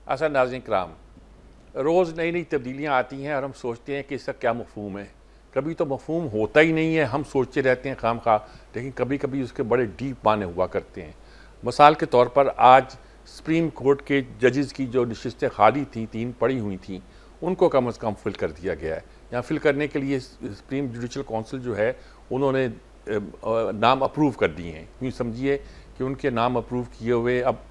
अच्छा नाज़रीन कराम, रोज़ नई नई तब्दीलियाँ आती हैं और हम सोचते हैं कि इसका क्या मफ़हूम है। कभी तो मफ़हूम होता ही नहीं है, हम सोचते रहते हैं खामखा, लेकिन कभी कभी उसके बड़े डीप माने हुआ करते हैं। मिसाल के तौर पर आज सुप्रीम कोर्ट के जजेस की जो नशिस्तें खाली थीं, 3 पड़ी हुई थीं, उनको कम अज़ कम फिल कर दिया गया है। यहाँ फिल करने के लिए सुप्रीम जुडिशल काउंसिल जो है उन्होंने नाम अप्रूव कर दिए हैं। यूँ समझिए कि उनके नाम अप्रूव किए हुए अब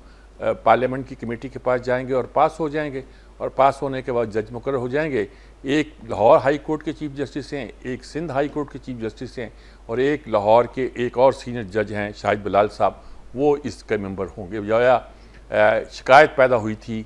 पार्लियामेंट की कमेटी के पास जाएंगे और पास हो जाएंगे, और पास होने के बाद जज मुकर्रर हो जाएंगे। एक लाहौर हाई कोर्ट के चीफ जस्टिस हैं, एक सिंध हाई कोर्ट के चीफ जस्टिस हैं, और एक लाहौर के एक और सीनियर जज हैं शाहिद बिलाल साहब, वो इसके मेंबर होंगे। या शिकायत पैदा हुई थी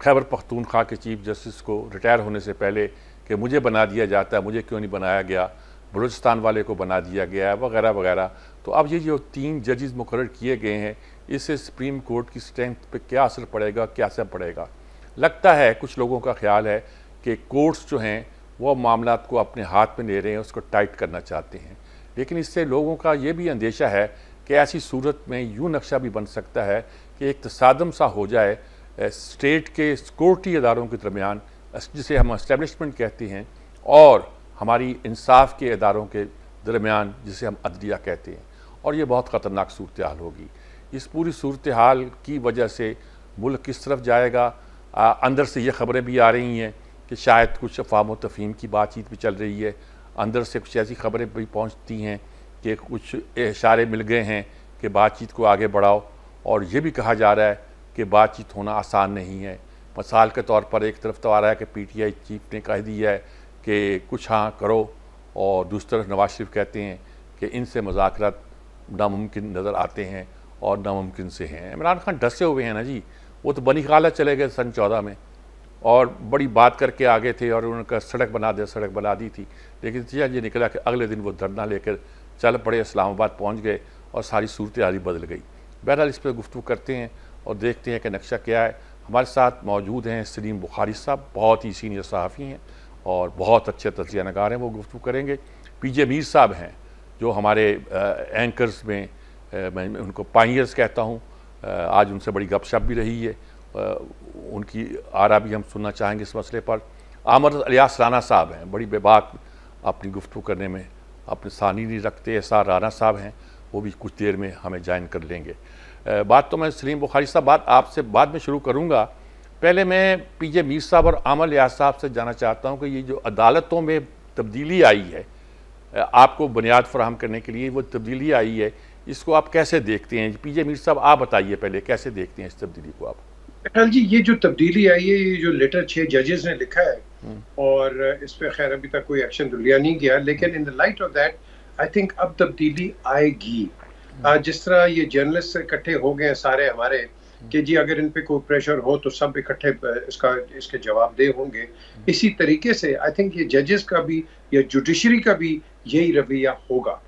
खैबर पख्तूनख्वा के चीफ जस्टिस को रिटायर होने से पहले कि मुझे बना दिया जाता है, मुझे क्यों नहीं बनाया गया, बलूचिस्तान वाले को बना दिया गया वगैरह वगैरह। तो अब ये जो 3 जजेस मुकर्रर किए गए हैं, इससे सुप्रीम कोर्ट की स्ट्रेंथ पे क्या असर पड़ेगा, क्या असर पड़ेगा। लगता है कुछ लोगों का ख्याल है कि कोर्ट्स जो हैं वो मामलात को अपने हाथ में ले रहे हैं, उसको टाइट करना चाहते हैं। लेकिन इससे लोगों का ये भी अंदेशा है कि ऐसी सूरत में यूँ नक्शा भी बन सकता है कि एक तसादम सा हो जाए स्टेट के सिक्योरिटी इदारों के दरमियान, जिसे हम एस्टेब्लिशमेंट कहते हैं, और हमारी इंसाफ के इदारों के दरमियान, जिसे हम अदलिया कहते हैं। और ये बहुत ख़तरनाक सूरत हाल होगी। इस पूरी सूरत हाल की वजह से मुल्क किस तरफ जाएगा। अंदर से ये ख़बरें भी आ रही हैं कि शायद कुछ अफ़वाम व तफ़हीम की बातचीत भी चल रही है। अंदर से कुछ ऐसी ख़बरें भी पहुँचती हैं कि कुछ इशारे मिल गए हैं कि बातचीत को आगे बढ़ाओ, और ये भी कहा जा रहा है कि बातचीत होना आसान नहीं है। मिसाल के तौर पर एक तरफ तो आ रहा है कि PTI चीफ ने कह दिया है कि कुछ हाँ करो, और दूसरी तरफ नवाज शरीफ कहते हैं कि इनसे मुज़ाकरात नामुमकिन नज़र आते हैं और नामुमकिन से हैं। इमरान खान डसे हुए हैं ना जी, वो तो बनी खाला चले गए सन 14 में और बड़ी बात करके आ गए थे और उन्होंने सड़क बना दी थी। लेकिन ये निकला कि अगले दिन वो धरना लेकर चल पड़े, इस्लामाबाद पहुँच गए और सारी सूरत हाल बदल गई। बहरहाल इस पर गुफ्तगू करते हैं और देखते हैं कि नक्शा क्या है। हमारे साथ मौजूद हैं सलीम बुखारी साहब, बहुत ही सीनियर सहाफ़ी हैं और बहुत अच्छे तज़किया नगार हैं, वो गुफ्तगू करेंगे। PJ मीर साहब हैं जो हमारे एंकर्स में मैं उनको पायनियर्स कहता हूँ, आज उनसे बड़ी गपशप भी रही है, उनकी आरा भी हम सुनना चाहेंगे इस मसले पर। आमर इलियास राना साहब हैं, बड़ी बेबाक अपनी गुफ्तगू करने में अपने सानी नहीं रखते। एसआर राना साहब हैं, वो भी कुछ देर में हमें ज्वाइन कर लेंगे। बात तो मैं सलीम बुखारी साहब बात आपसे बाद में शुरू करूँगा। पहले मैं PJ मीर साहब और आमर इलियास साहब से जानना चाहता हूँ कि ये जो अदालतों में तब्दीली आई है, आपको बुनियाद फराहम करने के लिए वो तब्दीली आई है, इसको आप कैसे देखते हैं? PJ मीर साहब आप बताइए पहले, कैसे देखते हैं इस तब्दीली को आप? अटल जी, ये जो तब्दीली आई है, ये जो लेटर 6 जजेस ने लिखा है और इस पे खैर अभी तक कोई एक्शन तो लिया नहीं गया, लेकिन in the light of that I think अब तब्दीली आएगी। जिस तरह ये जर्नलिस्ट इकट्ठे हो गए सारे हमारे कि जी अगर इन पे कोई प्रेशर हो तो सब इकट्ठे इसके जवाबदेह होंगे, इसी तरीके से आई थिंक ये जजेस का भी या जुडिशरी का भी यही रवैया होगा।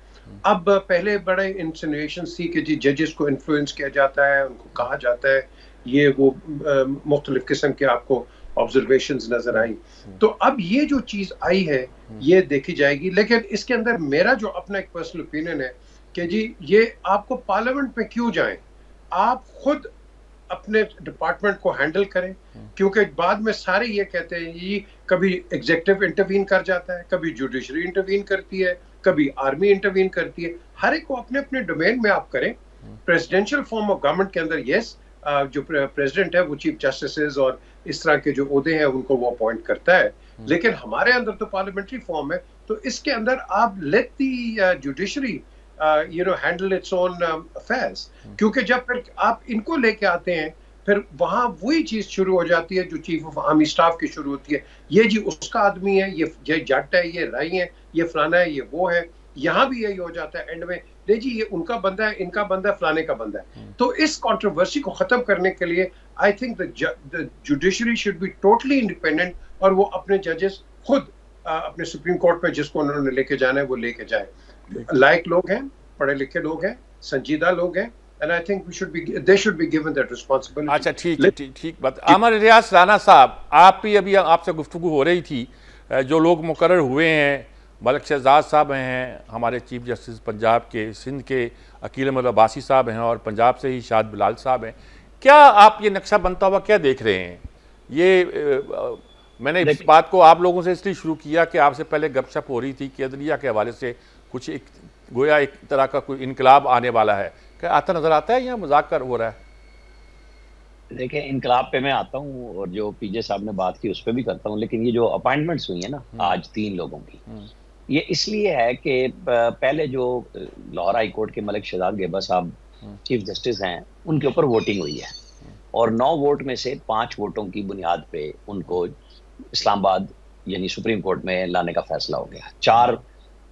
अब पहले बड़े इंसिनुएशंस थी कि जी जजेस को इन्फ्लुएंस किया जाता है, उनको कहा जाता है, ये वो मुख्तलिफ किस्म के आपको ऑब्जर्वेशंस नजर आई। तो अब ये जो चीज आई है ये देखी जाएगी, लेकिन इसके अंदर मेरा जो अपना एक पर्सनल ओपिनियन है कि जी ये आपको पार्लियामेंट में क्यों जाएं, आप खुद अपने डिपार्टमेंट को हैंडल करें, क्योंकि बाद में सारे ये कहते हैं जी कभी एग्जीक्यूटिव इंटरवीन कर जाता है, कभी जुडिशरी इंटरवीन करती है, कभी आर्मी इंटरवीन करती है। हर एक को अपने अपने डोमेन में आप करें। प्रेसिडेंशियल फॉर्म ऑफ गवर्नमेंट के अंदर यस, जो प्रेसिडेंट है वो चीफ जस्टिस और इस तरह के जो ओहदे हैं उनको वो अपॉइंट करता है, लेकिन हमारे अंदर तो पार्लियामेंट्री फॉर्म है, तो इसके अंदर आप let the judiciary handle its own affairs. क्योंकि जब फिर आप इनको लेके आते हैं फिर वहां वही चीज शुरू हो जाती है जो चीफ ऑफ आर्मी स्टाफ की शुरू होती है, ये जी उसका आदमी है, ये जट है, ये राई है, ये फलाना है, ये वो है। यहाँ भी यही हो जाता है एंड में, नहीं जी ये उनका बंदा है, इनका बंदा है, फलाने का बंदा है। तो इस कंट्रोवर्सी को खत्म करने के लिए I think the judiciary should be totally independent और वो अपने जजेस खुद अपने सुप्रीम कोर्ट में जिसको उन्होंने लेके जाना है वो लेके जाए। लायक लोग हैं, पढ़े लिखे लोग हैं, संजीदा लोग हैं, and I think they should be given that responsibility. अच्छा ठीक बात। आमर इलियास राना साहब, आप भी अभी आपसे गुफ्तगू हो रही थी, जो लोग मुकर्रर हुए हैं, मलिक शहजाद साहब हैं हमारे चीफ जस्टिस पंजाब के, सिंध के अकील अहमद अब्बासी साहब हैं और पंजाब से ही शाहिद बिलाल साहब हैं, क्या आप ये नक्शा बनता हुआ क्या देख रहे हैं? ये मैंने इस बात को आप लोगों से इसलिए शुरू किया कि आपसे पहले गपशप हो रही थी कि अदलिया के हवाले से कुछ एक गोया एक तरह का कोई इनकलाब आने वाला है, क्या आता नजर आता है या मजाक कर हो रहा है? देखिए, इनकलाब पे मैं आता हूँ और जो पीजे साहब ने बात की उस पर भी करता हूँ, लेकिन ये जो अपॉइंटमेंट्स हुई है ना आज 3 लोगों की, ये इसलिए है कि पहले जो लाहौर हाई कोर्ट के मलिक शहजाद गेबा साहब चीफ जस्टिस हैं, उनके ऊपर वोटिंग हुई है और 9 वोट में से 5 वोटों की बुनियाद पे उनको इस्लामाबाद यानी सुप्रीम कोर्ट में लाने का फैसला हो गया। 4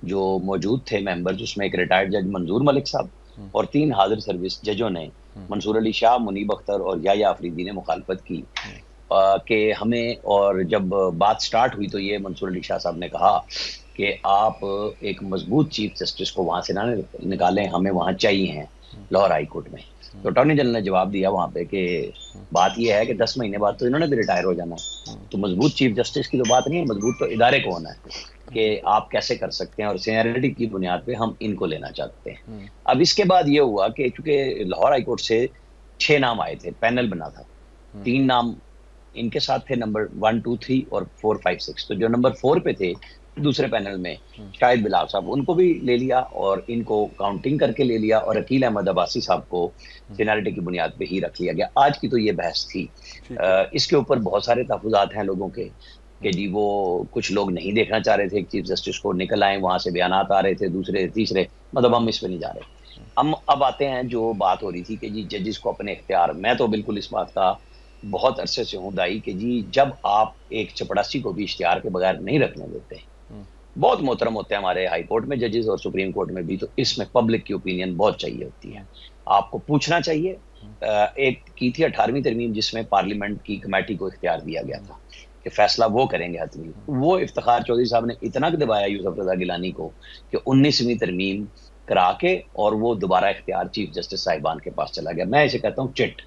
जो मौजूद थे मेंबर्स, उसमें एक रिटायर्ड जज मंजूर मलिक साहब और 3 हाजिर सर्विस जजों ने, मंसूर अली शाह, मुनीब अख्तर और याया अफरीदी ने मुखालफत की कि हमें, और जब बात स्टार्ट हुई तो ये मंसूर अली शाह साहब ने कहा कि आप एक मजबूत चीफ जस्टिस को वहां से ना निकालें, हमें वहां चाहिए हैं लाहौर हाई कोर्ट में। तो अटॉर्नी जनरल ने जवाब दिया वहां पे कि बात यह है कि 10 महीने बाद तो इन्होंने भी रिटायर हो जाना है, तो मजबूत चीफ जस्टिस की तो बात नहीं है, मजबूत तो इदारे को होना है कि आप कैसे कर सकते हैं, और सीनियरिटी की बुनियाद पे हम इनको लेना चाहते हैं। अब इसके बाद ये हुआ कि चूंकि लाहौर हाई कोर्ट से 6 नाम आए थे, पैनल बना था, 3 नाम इनके साथ थे, नंबर 1, 2, 3 और 4, 5, 6। तो जो नंबर 4 पे थे दूसरे पैनल में शाहिद बिलाल साहब, उनको भी ले लिया और इनको काउंटिंग करके ले लिया और अकील अहमद अब्बासी साहब को सीनियरिटी की बुनियाद पे ही रख लिया गया। आज की तो ये बहस थी, इसके ऊपर बहुत सारे तहफ़्फ़ुज़ात हैं लोगों के कि जी वो कुछ लोग नहीं देखना चाह रहे थे चीफ जस्टिस को निकल आए, वहां से बयानात आ रहे थे दूसरे तीसरे, मतलब हम इस पे नहीं जा रहे। हम अब आते हैं जो बात हो रही थी कि जी जजिस को अपने इख्तियार, मैं तो बिल्कुल इस बात का बहुत अरसे से हूँ दाई कि जी जब आप एक चपड़ासी को भी इख्तियार के बगैर नहीं रखने देते, बहुत मोहतरम होते हैं हमारे हाई कोर्ट में जजेस और सुप्रीम कोर्ट में भी, तो इसमें पब्लिक की ओपिनियन बहुत चाहिए होती है, आपको पूछना चाहिए। एक की थी 18वीं तरमीम जिसमें पार्लियामेंट की कमेटी को इख्तियार दिया गया था कि फैसला वो करेंगे हतमी, वो इफ्तिखार चौधरी साहब ने इतना दबाया यूसुफ रजा गिलानी को कि 19वीं तरमीम करा के और वो दोबारा इख्तियार चीफ जस्टिस साहिबान के पास चला गया। मैं इसे कहता हूँ चिट,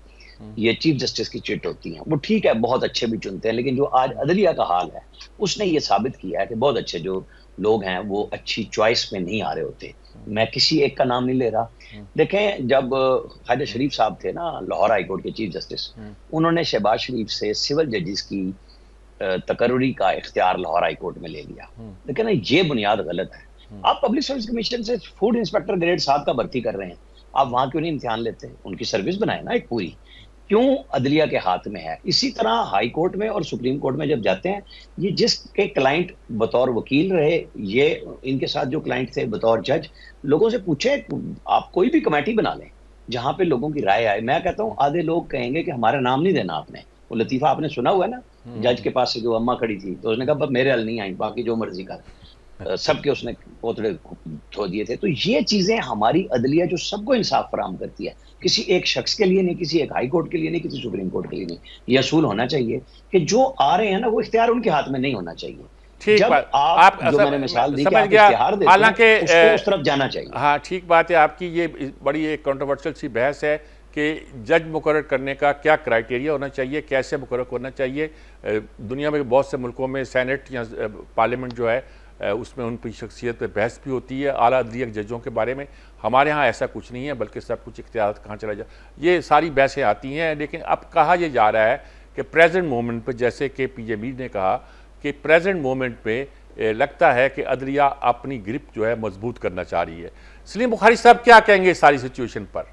ये चीफ जस्टिस की चिट होती है। वो ठीक है, बहुत अच्छे भी चुनते हैं, लेकिन जो आज अदलिया का हाल है उसने ये साबित किया है कि बहुत अच्छे जो लोग हैं वो अच्छी चॉइस में नहीं आ रहे होते। मैं किसी एक का नाम नहीं ले रहा। देखें, जब ख्वाजा शरीफ साहब थे ना लाहौर हाई कोर्ट के चीफ जस्टिस, उन्होंने शहबाज शरीफ से सिविल जजेस की तकर्री का इख्तियार लाहौर हाई कोर्ट में ले लिया। लेकिन ये बुनियाद गलत है। आप पब्लिक सर्विस कमीशन से फूड इंस्पेक्टर ग्रेड 7 का भर्ती कर रहे हैं, आप वहां क्यों नहीं इम्तिहान लेते? उनकी सर्विस बनाए ना एक पूरी, क्यों अदलिया के हाथ में है? इसी तरह हाई कोर्ट में और सुप्रीम कोर्ट में जब जाते हैं, ये जिसके क्लाइंट बतौर वकील रहे, ये इनके साथ जो क्लाइंट थे बतौर जज, लोगों से पूछे, आप कोई भी कमेटी बना लें जहां पे लोगों की राय आए। मैं कहता हूं आधे लोग कहेंगे कि हमारा नाम नहीं देना आपने। वो लतीफा आपने सुना हुआ है ना, जज के पास से जो अम्मा खड़ी थी, तो उसने कहा मेरे हल नहीं आई, बाकी जो मर्जी कर, सबके उसने पोतड़े धो दिए थे। तो ये चीजें हमारी अदलिया जो सबको इंसाफ फराहम करती है, किसी एक शख्स के लिए नहीं, किसी एक हाई कोर्ट के लिए नहीं, किसी सुप्रीम कोर्ट के लिए नहीं, ये असूल होना चाहिए कि जो आ रहे हैं ना वो इख्तियार उनके हाथ में नहीं होना चाहिए। ठीक, आप जो मैंने मिसाल दी समझ गया, हालांकि उस तरफ जाना चाहिए। हाँ, ठीक बात है आपकी। ये बड़ी एक कंट्रोवर्शियल सी बहस है कि जज मुकर्रर करने का क्या क्राइटेरिया होना चाहिए, कैसे मुकर्रर होना चाहिए। दुनिया में बहुत से मुल्कों में सेनेट या पार्लियामेंट जो है उसमें उनकी शख्सियत पर बहस भी होती है आला अदलिया जजों के बारे में। हमारे यहाँ ऐसा कुछ नहीं है, बल्कि सब कुछ इख्तियार कहाँ चला जाए, ये सारी बहसें आती हैं। लेकिन अब कहा यह जा रहा है कि प्रेजेंट मोमेंट पर, जैसे कि पीजे मीर ने कहा कि प्रेजेंट मोमेंट पे लगता है कि अदलिया अपनी ग्रिप जो है मजबूत करना चाह रही है। सलीम बुखारी साहब क्या कहेंगे इस सारी सिचुएशन पर?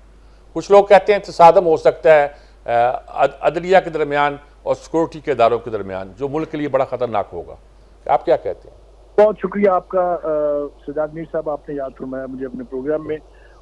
कुछ लोग कहते हैं तसादम हो सकता है अदलिया के दरमियान और सिक्योरिटी के इदारों के दरमियान, जो मुल्क के लिए बड़ा ख़तरनाक होगा। आप क्या कहते हैं? बहुत शुक्रिया आपका सजाद मीर साहब, आपने याद फरमाया मुझे अपने प्रोग्राम में,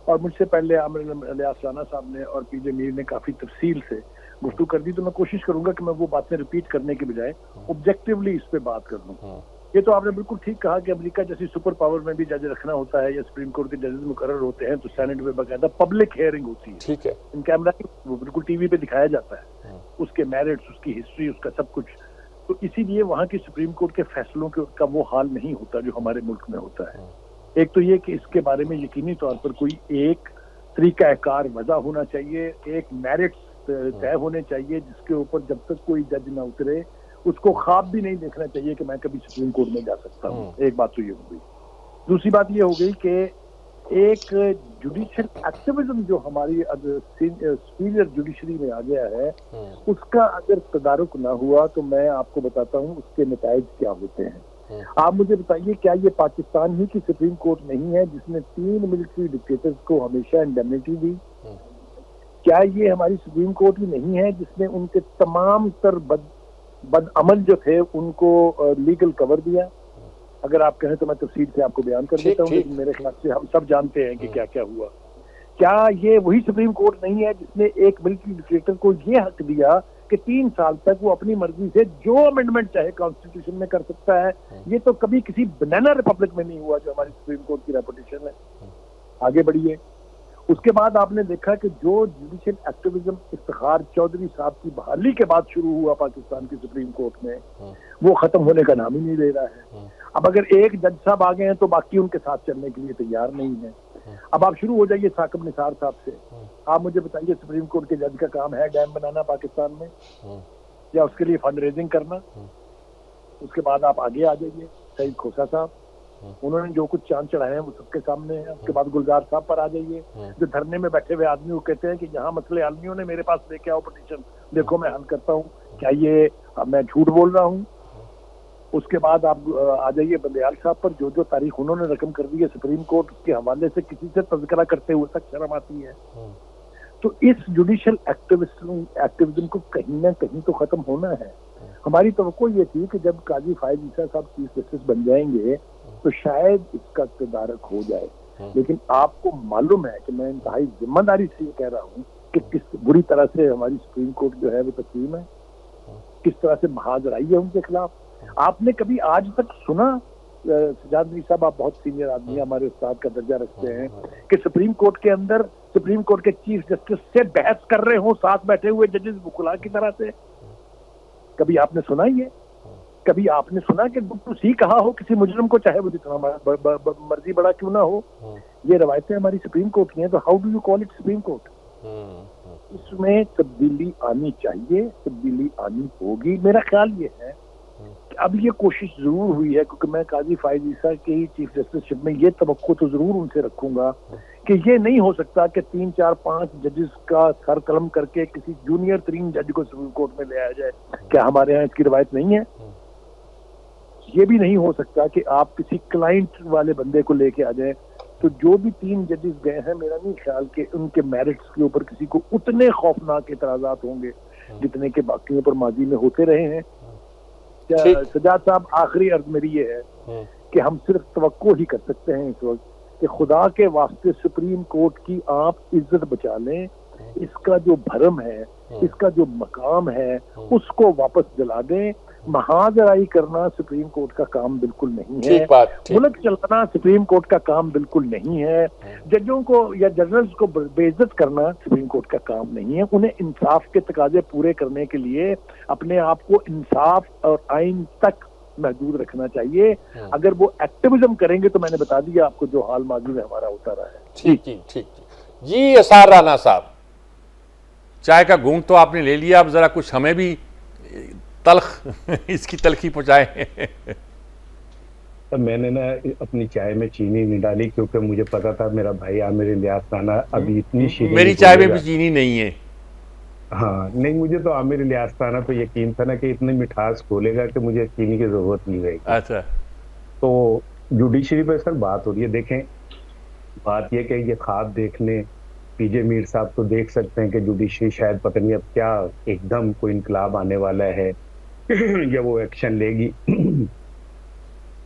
और मुझसे पहले आमिर इलियास राना साहब ने और पीजे मीर ने काफ़ी तफसील से गुफ्तगू कर दी। तो मैं कोशिश करूंगा कि मैं वो बातें रिपीट करने के बजाय ऑब्जेक्टिवली इस पे बात कर लूँ। ये तो आपने बिल्कुल ठीक कहा कि अमेरिका जैसी सुपर पावर में भी जज रखना होता है, या सुप्रीम कोर्ट के जजेस मुकर्रर होते हैं तो सेनेट में बाकायदा पब्लिक हियरिंग होती है। ठीक है, इन कैमरा वो बिल्कुल टीवी पे दिखाया जाता है, उसके मेरिट्स, उसकी हिस्ट्री, उसका सब कुछ। तो इसीलिए वहाँ की सुप्रीम कोर्ट के फैसलों का वो हाल नहीं होता जो हमारे मुल्क में होता है। एक तो ये कि इसके बारे में यकीनी तौर पर कोई एक तरीकाकार वजह होना चाहिए, एक मेरिट्स तय होने चाहिए, जिसके ऊपर जब तक कोई जज ना उतरे उसको ख्वाब भी नहीं देखना चाहिए कि मैं कभी सुप्रीम कोर्ट में जा सकता हूँ। एक बात तो ये हो गई। दूसरी बात ये हो गई कि एक जुडिशियल एक्टिविज्म जो हमारी सुपीरियर जुडिशरी में आ गया है, उसका अगर तदारुक ना हुआ तो मैं आपको बताता हूँ उसके नताइज क्या होते हैं। आप मुझे बताइए, क्या ये पाकिस्तान ही की सुप्रीम कोर्ट नहीं है जिसने 3 मिलिट्री डिक्टेटर्स को हमेशा इंडेमनिटी दी? क्या ये हमारी सुप्रीम कोर्ट ही नहीं है जिसने उनके तमाम तर बदअमल जो थे उनको लीगल कवर दिया? अगर आप कहें तो मैं तफसील से आपको बयान कर देता हूँ, लेकिन मेरे ख्याल से हम सब जानते हैं कि क्या क्या हुआ। क्या ये वही सुप्रीम कोर्ट नहीं है जिसने एक मिलिट्री डिक्टेटर को ये हक दिया कि 3 साल तक वो अपनी मर्जी से जो अमेंडमेंट चाहे कॉन्स्टिट्यूशन में कर सकता है? ये तो कभी किसी बनाना रिपब्लिक में नहीं हुआ जो हमारी सुप्रीम कोर्ट की रेपुटेशन है। आगे बढ़िए। उसके बाद आपने देखा कि जो जुडिशियल एक्टिविज्म इफ्तिखार चौधरी साहब की बहाली के बाद शुरू हुआ पाकिस्तान की सुप्रीम कोर्ट में, वो खत्म होने का नाम ही नहीं ले रहा है। अब अगर एक जज साहब आ गए हैं तो बाकी उनके साथ चलने के लिए तैयार नहीं है। अब आप शुरू हो जाइए साकिब निसार साहब से। आप मुझे बताइए, सुप्रीम कोर्ट के जज का काम है डैम बनाना पाकिस्तान में, या उसके लिए फंड रेजिंग करना? उसके बाद आप आगे आ जाइए, सईद खोसा साहब, उन्होंने जो कुछ चांद चढ़ाए हैं वो सबके सामने है। उसके बाद गुलजार साहब पर आ जाइए, जो धरने में बैठे हुए आदमी वो कहते हैं कि यहाँ मसले आदमियों ने मेरे पास लेके आओ पिटीशन, देखो मैं हल करता हूँ। क्या ये मैं झूठ बोल रहा हूँ? उसके बाद आप आ जाइए बंदयाल साहब पर, जो जो तारीख उन्होंने रकम कर दी है सुप्रीम कोर्ट के हवाले से किसी से तज़किरा करते हुए तक शर्म आती है। तो इस जुडिशियल एक्टिविज्म को कहीं ना कहीं तो खत्म होना है। हमारी तवक्को ये थी कि जब काजी फायद ईसा साहब चीफ जस्टिस बन जाएंगे तो शायद इसका तदारक हो जाए, लेकिन आपको मालूम है कि मैं इंतहाई जिम्मेदारी से ये कह रहा हूँ कि किस बुरी तरह से हमारी सुप्रीम कोर्ट जो है वो तस्लीम है, किस तरह से महाजर आई है उनके खिलाफ। आपने कभी आज तक सुना, सजाद मीर साहब आप बहुत सीनियर आदमी हैं, हमारे उस्ताद का दर्जा रखते हैं, कि सुप्रीम कोर्ट के अंदर सुप्रीम कोर्ट के चीफ जस्टिस से बहस कर रहे हो साथ बैठे हुए जजेस बुकुला की तरह से? कभी आपने सुना ये? कभी आपने सुना कि सी कहा हो किसी मुजरिम को, चाहे वो जितना मर्जी बड़ा क्यों ना हो? ये रवायतें हमारी सुप्रीम कोर्ट की हैं, तो how do you call it supreme court? इसमें तब्दीली आनी चाहिए, तब्दीली आनी होगी। मेरा ख्याल ये है कि अब ये कोशिश जरूर हुई है, क्योंकि मैं काजी फायद ईसा के चीफ जस्टिसशिप में ये तवक्को तो जरूर उनसे रखूंगा कि ये नहीं हो सकता कि 3, 4, 5 जजेस का सर कलम करके किसी जूनियर 3 जज को सुप्रीम कोर्ट में ले आया जाए। क्या हमारे यहाँ इसकी रवायत नहीं है? ये भी नहीं हो सकता कि आप किसी क्लाइंट वाले बंदे को लेके आ जाए। तो जो भी 3 जजेस गए हैं, मेरा नहीं ख्याल कि उनके मेरिट्स के ऊपर किसी को उतने खौफनाक एतराजात होंगे जितने के बाकियों पर माजी में होते रहे हैं। सजाद साहब, आखिरी अर्ज मेरी ये है कि हम सिर्फ तवक्को ही कर सकते हैं इस वक्त कि खुदा के वास्ते सुप्रीम कोर्ट की आप इज्जत बचा लें, इसका जो भरम है, इसका जो मकाम है, उसको वापस दिला दें। महाजराई करना सुप्रीम कोर्ट का काम बिल्कुल नहीं है, मुल्क चलाना सुप्रीम कोर्ट का काम बिल्कुल नहीं है, जजों को या जनरल्स को बेइज्जत करना सुप्रीम कोर्ट का काम नहीं है। उन्हें इंसाफ के तकाजे पूरे करने के लिए अपने आप को इंसाफ और आइन तक महदूद रखना चाहिए। अगर वो एक्टिविज्म करेंगे तो मैंने बता दिया आपको जो हाल माजी में हमारा होता रहा है। ठीक जी। असार राना साहब, चाय का घूंट तो आपने ले लिया, अब जरा कुछ हमें भी तल्ख इसकी तलखी पहुंचाए। तो मैंने ना अपनी चाय में चीनी नहीं डाली, क्योंकि मुझे पता था मेरा भाई आमिर इलियास राना अभी इतनी शीनी मेरी चाय में भी चीनी नहीं है। हाँ नहीं, मुझे तो आमिर इलियास राना पे यकीन था ना कि इतनी मिठास खोलेगा कि मुझे चीनी की जरूरत नहीं रहेगी। अच्छा, तो जुडिशरी पे सर बात हो रही है। देखें, बात यह कि ये ख्वाब देखने पीजे मीर साहब तो देख सकते हैं कि जुडिशरी शायद पता नहीं अब क्या एकदम कोई इनकलाब आने वाला है या वो एक्शन लेगी।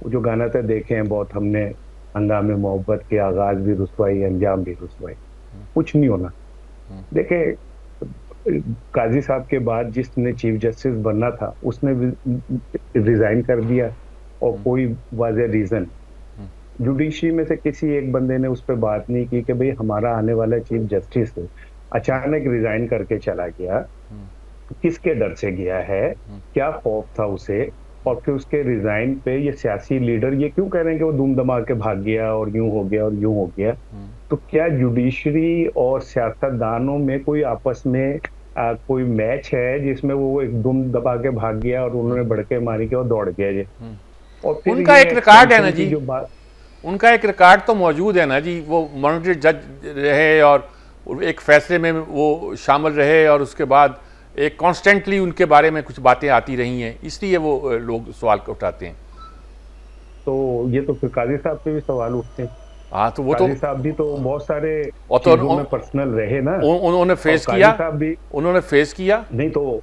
वो जो गाना था देखे हैं बहुत हमने, हंगामे मोहब्बत के आगाज भी रुसवाई, अंजाम भी रुसवाई, कुछ नहीं होना। देखे, काजी साहब के बाद जिसने चीफ जस्टिस बनना था उसने रिजाइन कर दिया और कोई वाज़ेह रीजन जुडिशरी में से किसी एक बंदे ने उस पर बात नहीं की कि भाई हमारा आने वाला चीफ जस्टिस अचानक रिजाइन करके चला गया, किसके डर से गया है, क्या खौफ था उसे, और फिर उसके रिजाइन पे ये सियासी लीडर ये क्यों कह रहे हैं कि वो धूम धमा के भाग गया और यूं हो गया और यूं हो गया। तो क्या जुडिशरी और सियासतदानों में कोई आपस में कोई मैच है जिसमें वो एक दुम दबा के भाग गया और उन्होंने बड़के मारी के और दौड़ गया? और फिर उनका एक रिकॉर्ड है ना जी, जो बात उनका एक रिकॉर्ड तो मौजूद है ना जी, वो मॉनिटरी जज रहे और एक फैसले में वो शामिल रहे और उसके बाद एक कॉन्स्टेंटली उनके बारे में कुछ बातें आती रही हैं, इसलिए वो लोग सवाल उठाते हैं। तो ये तो फिर काजी साहब पे भी सवाल उठते हैं। हाँ, तो वो तो काजी साहब भी तो बहुत सारे और चीजों में पर्सनल रहे ना, उन्होंने फेस किया, साहब भी उन्होंने फेस किया नहीं तो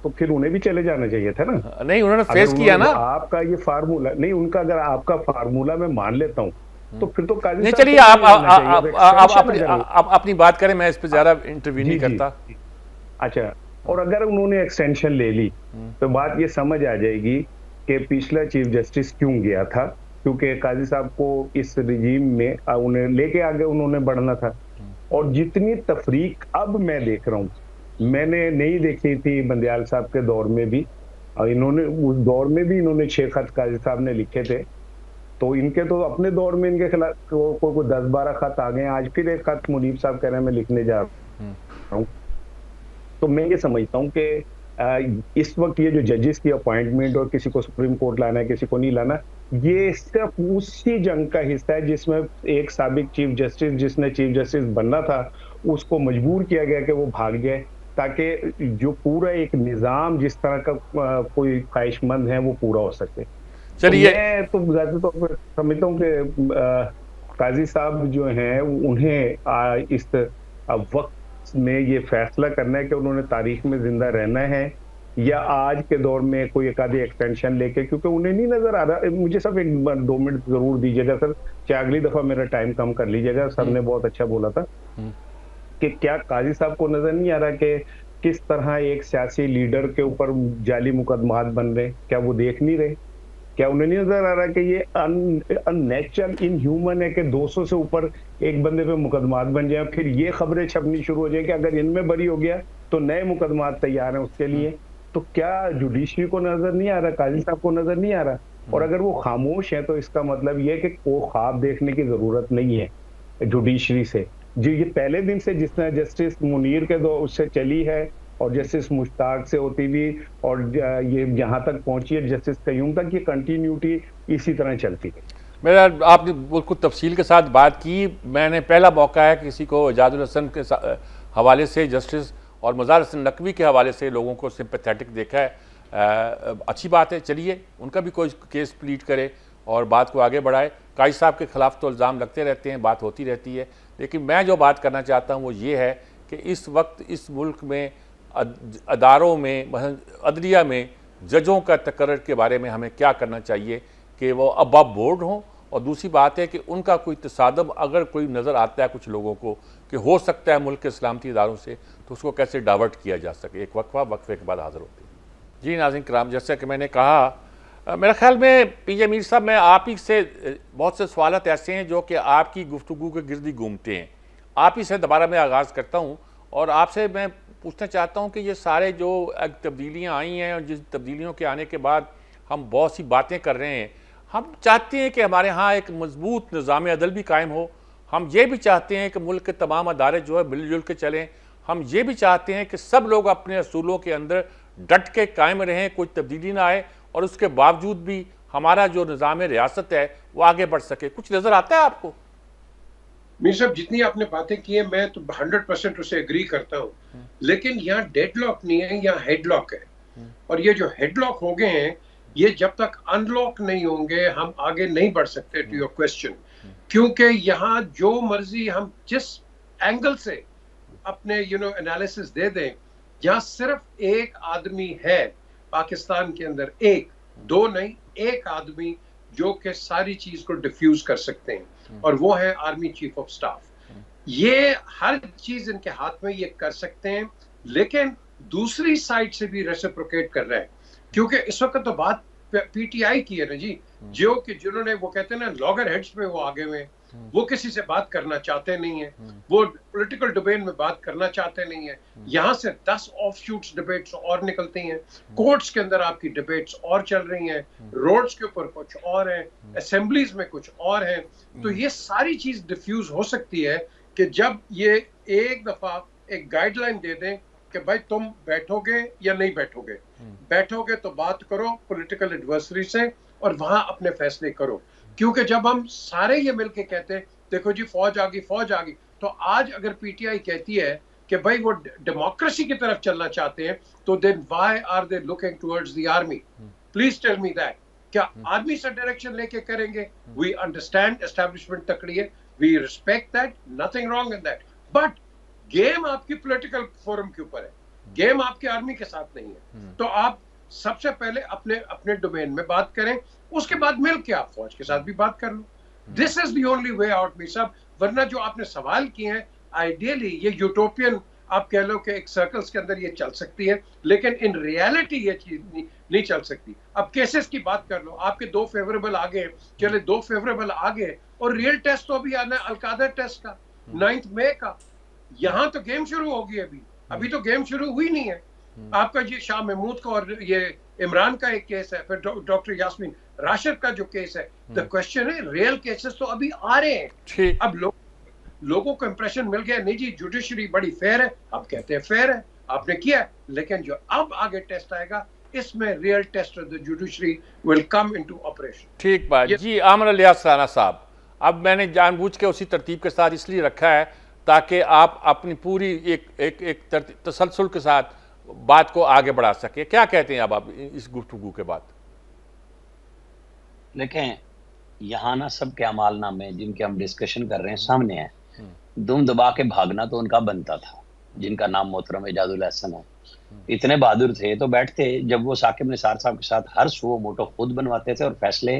फिर उन्हें भी चले जाना चाहिए था ना। नहीं, उन्होंने फेस किया ना। आपका ये फार्मूला नहीं, उनका अगर आपका फार्मूला मैं मान लेता हूँ तो फिर तो काजी नहीं, साहब चलिए आप अपनी बात करें, मैं इस पे ज्यादा इंटरव्यू नहीं करता। अच्छा, और अगर उन्होंने एक्सटेंशन ले ली तो बात ये समझ आ जाएगी कि पिछला चीफ जस्टिस क्यों गया था, क्योंकि काजी साहब को इस रिजीम में उन्हें लेके आगे उन्होंने बढ़ना था। और जितनी तफरीक अब मैं देख रहा हूँ, मैंने नहीं देखी थी बंदयाल साहब के दौर में भी, और इन्होंने उस दौर में भी इन्होंने 6 खत काजी साहब ने लिखे थे, तो इनके तो अपने दौर में इनके खिलाफ कोई 10-12 खत आ गए। आज फिर एक खत मुनीब साहब कह रहे हैं मैं लिखने जा रहा हूँ। तो मैं ये समझता हूँ कि इस वक्त ये जो जजेस की अपॉइंटमेंट और किसी को सुप्रीम कोर्ट लाना है किसी को नहीं लाना, ये सिर्फ उसी जंग का हिस्सा है जिसमें एक साबिक चीफ जस्टिस जिसने चीफ जस्टिस बनना था उसको मजबूर किया गया कि वो भाग गए, ताकि जो पूरा एक निज़ाम जिस तरह का कोई ख्वाहिशमंद है वो पूरा हो सके। चलिए, मैं तो ज्यादा तौर पर समझता हूँ कि काजी साहब जो हैं उन्हें इस वक्त में ये फैसला करना है कि उन्होंने तारीख में जिंदा रहना है या आज के दौर में कोई एक आधी एक्सटेंशन लेके, क्योंकि उन्हें नहीं नजर आ रहा। मुझे सब 1-2 मिनट जरूर दीजिएगा सर, चाहे अगली दफा मेरा टाइम कम कर लीजिएगा। सर ने बहुत अच्छा बोला था कि क्या काजी साहब को नजर नहीं आ रहा कि किस तरह एक सियासी लीडर के ऊपर जाली मुकदमात बन रहे, क्या वो देख नहीं रहे? क्या उन्हें नहीं नजर आ रहा कि ये अननेचुरल इनह्यूमन है कि 200 से ऊपर एक बंदे पे मुकदमात बन जाए, फिर ये खबरें छपनी शुरू हो जाए कि अगर इनमें बरी हो गया तो नए मुकदमात तैयार हैं उसके लिए। तो क्या जुडिशरी को नजर नहीं आ रहा, काजी साहब को नजर नहीं आ रहा? और अगर वो खामोश है तो इसका मतलब ये है कि वो ख्वाब देखने की जरूरत नहीं है जुडिशरी से। जो ये पहले दिन से जिस तरह जस्टिस मुनीर के दो उससे चली है और जस्टिस मुश्ताक से होती हुई और ये यहाँ तक पहुंची है जस्टिस कयूम तक, ये कंटिन्यूटी इसी तरह चलती है। मेरा आपने बिल्कुल तफसील के साथ बात की। मैंने पहला मौका है किसी को एजाजुल हसन के हवाले से जस्टिस और मज़ार हसन नकवी के हवाले से लोगों को सिंपैथेटिक देखा है। अच्छी बात है, चलिए उनका भी कोई केस प्लीट करे और बात को आगे बढ़ाए। काजी साहब के खिलाफ तो इल्ज़ाम लगते रहते हैं, बात होती रहती है, लेकिन मैं जो बात करना चाहता हूँ वो ये है कि इस वक्त इस मुल्क में अदारों में, अदलिया में जजों का तकर्रर के बारे में हमें क्या करना चाहिए कि वो अबव बोर्ड हों। और दूसरी बात है कि उनका कोई तसादम अगर कोई नज़र आता है कुछ लोगों को कि हो सकता है मुल्क के सलामती इदारों से, तो उसको कैसे डाइवर्ट किया जा सके। एक वक्फे के बाद हाजिर होते हैं। जी नाज़रीन कराम, जैसा कि मैंने कहा, मेरे ख्याल में पीजे मीर साहब, मैं आप ही से बहुत से सवालत ऐसे हैं जो कि आपकी गुफ्तगू के गिर्द घूमते हैं। आप ही से दोबारा मैं आगाज़ करता हूँ और आपसे मैं पूछना चाहता हूँ कि ये सारे जो तब्दीलियाँ आई हैं और जिस तब्दीलियों के आने के बाद हम बहुत सी बातें कर रहे हैं, हम चाहते हैं कि हमारे यहाँ एक मजबूत निज़ाम अदल भी कायम हो। हम ये भी चाहते हैं कि मुल्क के तमाम अदारे जो है मिलजुल के चलें। हम ये भी चाहते हैं कि सब लोग अपने असूलों के अंदर डट के कायम रहें, कोई तब्दीली ना आए और उसके बावजूद भी हमारा जो निज़ाम रियासत है वो आगे बढ़ सके। कुछ नज़र आता है आपको? मीर साहब, जितनी आपने बातें की है मैं तो 100% उसे एग्री करता हूँ, लेकिन यहाँ डेडलॉक नहीं है, यहाँ हेडलॉक है। और ये जो हेडलॉक हो गए हैं, ये जब तक अनलॉक नहीं होंगे हम आगे नहीं बढ़ सकते। टू योर क्वेश्चन, क्योंकि यहाँ जो मर्जी हम जिस एंगल से अपने एनालिसिस दे दें, यहाँ सिर्फ एक आदमी है पाकिस्तान के अंदर, एक दो नहीं, एक आदमी जो कि सारी चीज को डिफ्यूज कर सकते हैं, और वो है आर्मी चीफ ऑफ स्टाफ। ये हर चीज इनके हाथ में ये कर सकते हैं, लेकिन दूसरी साइड से भी रेसिप्रोकेट कर रहे हैं, क्योंकि इस वक्त तो बात पीटीआई की है ना जी, जो कि जिन्होंने वो कहते हैं ना लॉगर हेड्स पे वो आगे हुए, वो किसी से बात करना चाहते नहीं है, वो पॉलिटिकल डिबेट में बात करना चाहते नहीं है। यहाँ से 10 ऑफशूट्स डिबेट्स और निकलती हैं, कोर्ट्स के अंदर आपकी डिबेट्स और चल रही हैं, रोड्स के ऊपर कुछ और है, असेंबलीज में कुछ और है। तो ये सारी चीज डिफ्यूज हो सकती है कि जब ये एक दफा एक गाइडलाइन दे दें कि भाई तुम बैठोगे या नहीं बैठोगे, बैठोगे तो बात करो पॉलिटिकल एडवर्सरी से और वहां अपने फैसले करो। क्योंकि जब हम सारे ये मिलके कहते हैं देखो जी फौज आ गई, तो आज अगर पीटीआई कहती है कि भाई वो डेमोक्रेसी की तरफ चलना चाहते हैं, तो then why are they looking towards the army? Please tell me that. क्या आर्मी से डायरेक्शन लेके करेंगे? वी अंडरस्टैंड एस्टैब्लिशमेंट तकड़ी है, we respect that, nothing wrong in that, but game आपकी पॉलिटिकल फोरम के ऊपर है, गेम आपके आर्मी के साथ नहीं है। तो आप सबसे पहले अपने अपने डोमेन में बात करें, उसके बाद मिलके आप फौज के साथ भी बात कर लो। This is the only way out Mir Sahab. वरना जो आपने सवाल किए हैं, आइडियली ये यूटोपियन आप कह लो कि एक सर्कल्स के अंदर ये चल सकती है, लेकिन इन रियलिटी ये चीज नहीं चल सकती। अब केसेस की बात कर लो, आपके 2 फेवरेबल आ गए, चले 2 फेवरेबल आ गए, और रियल टेस्ट तो अभी आना है अलकादर टेस्ट का 9 मई का। यहां तो गेम शुरू होगी, अभी तो गेम शुरू हुई नहीं है। आपका ये शाह महमूद का और ये इमरान का एक केस है, फिर डॉक्टर यास्मीन राशिद का जो केस है। द क्वेश्चन है, रियल केसेस तो अभी आ रहे हैं। अब लोगों को इंप्रेशन मिल गया, नहीं जी जुडिशरी बड़ी फेयर है, अब कहते हैं फेयर है, आपने किया, लेकिन जो अब आगे टेस्ट आएगा, इसमें real test of the judiciary will come into operation. ठीक बात जी। आमर इलियास राना साहब, अब मैंने जानबूझ के उसी तरतीब के साथ इसलिए रखा है ताकि आप अपनी पूरी एक तसलसल के साथ बात को आगे बढ़ा सके। क्या कहते हैं अब आप इस गुफ्तगू के बाद? देखें, यहाँ ना सब के अमालनामे जिनके हम डिस्कशन कर रहे हैं सामने है। दुम दबा के भागना तो उनका बनता था, जिनका नाम मोहतरम एजाजुल एहसन है। इतने बहादुर थे तो बैठते, जब वो साकिब निसार साहब के साथ हर सो मोटो खुद बनवाते थे, और फैसले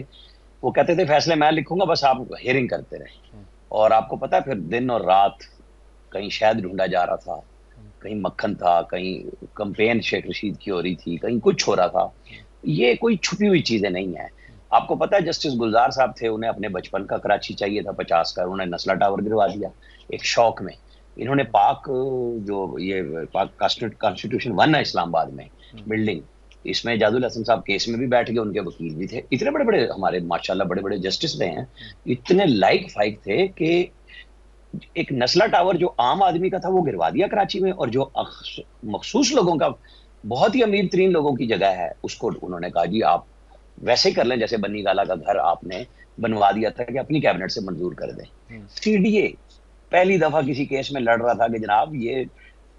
वो कहते थे फैसले मैं लिखूंगा, बस आप हियरिंग करते रहे। और आपको पता है फिर दिन और रात कहीं शहद ढूंढा जा रहा था, कहीं मक्खन था, कहीं कंपेन शेख रशीद की हो रही थी, कहीं कुछ हो रहा था। ये कोई छुपी हुई चीजें नहीं है। आपको पता है जस्टिस गुलजार साहब थे, उन्हें अपने बचपन का कराची चाहिए था 50 का, उन्होंने नस्ला टावर गिरवा दिया एक शौक में। इन्होंने पाक जो ये पाक कॉन्स्टिट्यूशन 1 है इस्लामाबाद में बिल्डिंग, इसमें एजाजुल हसन साहब केस में भी बैठ गए, उनके वकील भी थे। इतने बड़े बड़े हमारे माशाल्लाह बड़े बड़े जस्टिस रहे हैं, इतने लाइक फाइक थे कि एक नस्ला टावर जो आम आदमी का था वो गिरवा दिया कराची में, और जो मखसूस लोगों का, बहुत ही अमीर तरीन लोगों की जगह है, उसको उन्होंने कहा जी आप वैसे कर लें जैसे बन्नी गाला का घर आपने बनवा दिया था कि अपनी कैबिनेट से मंजूर कर दें। सीडीए पहली दफा किसी केस में लड़ रहा था कि जनाब ये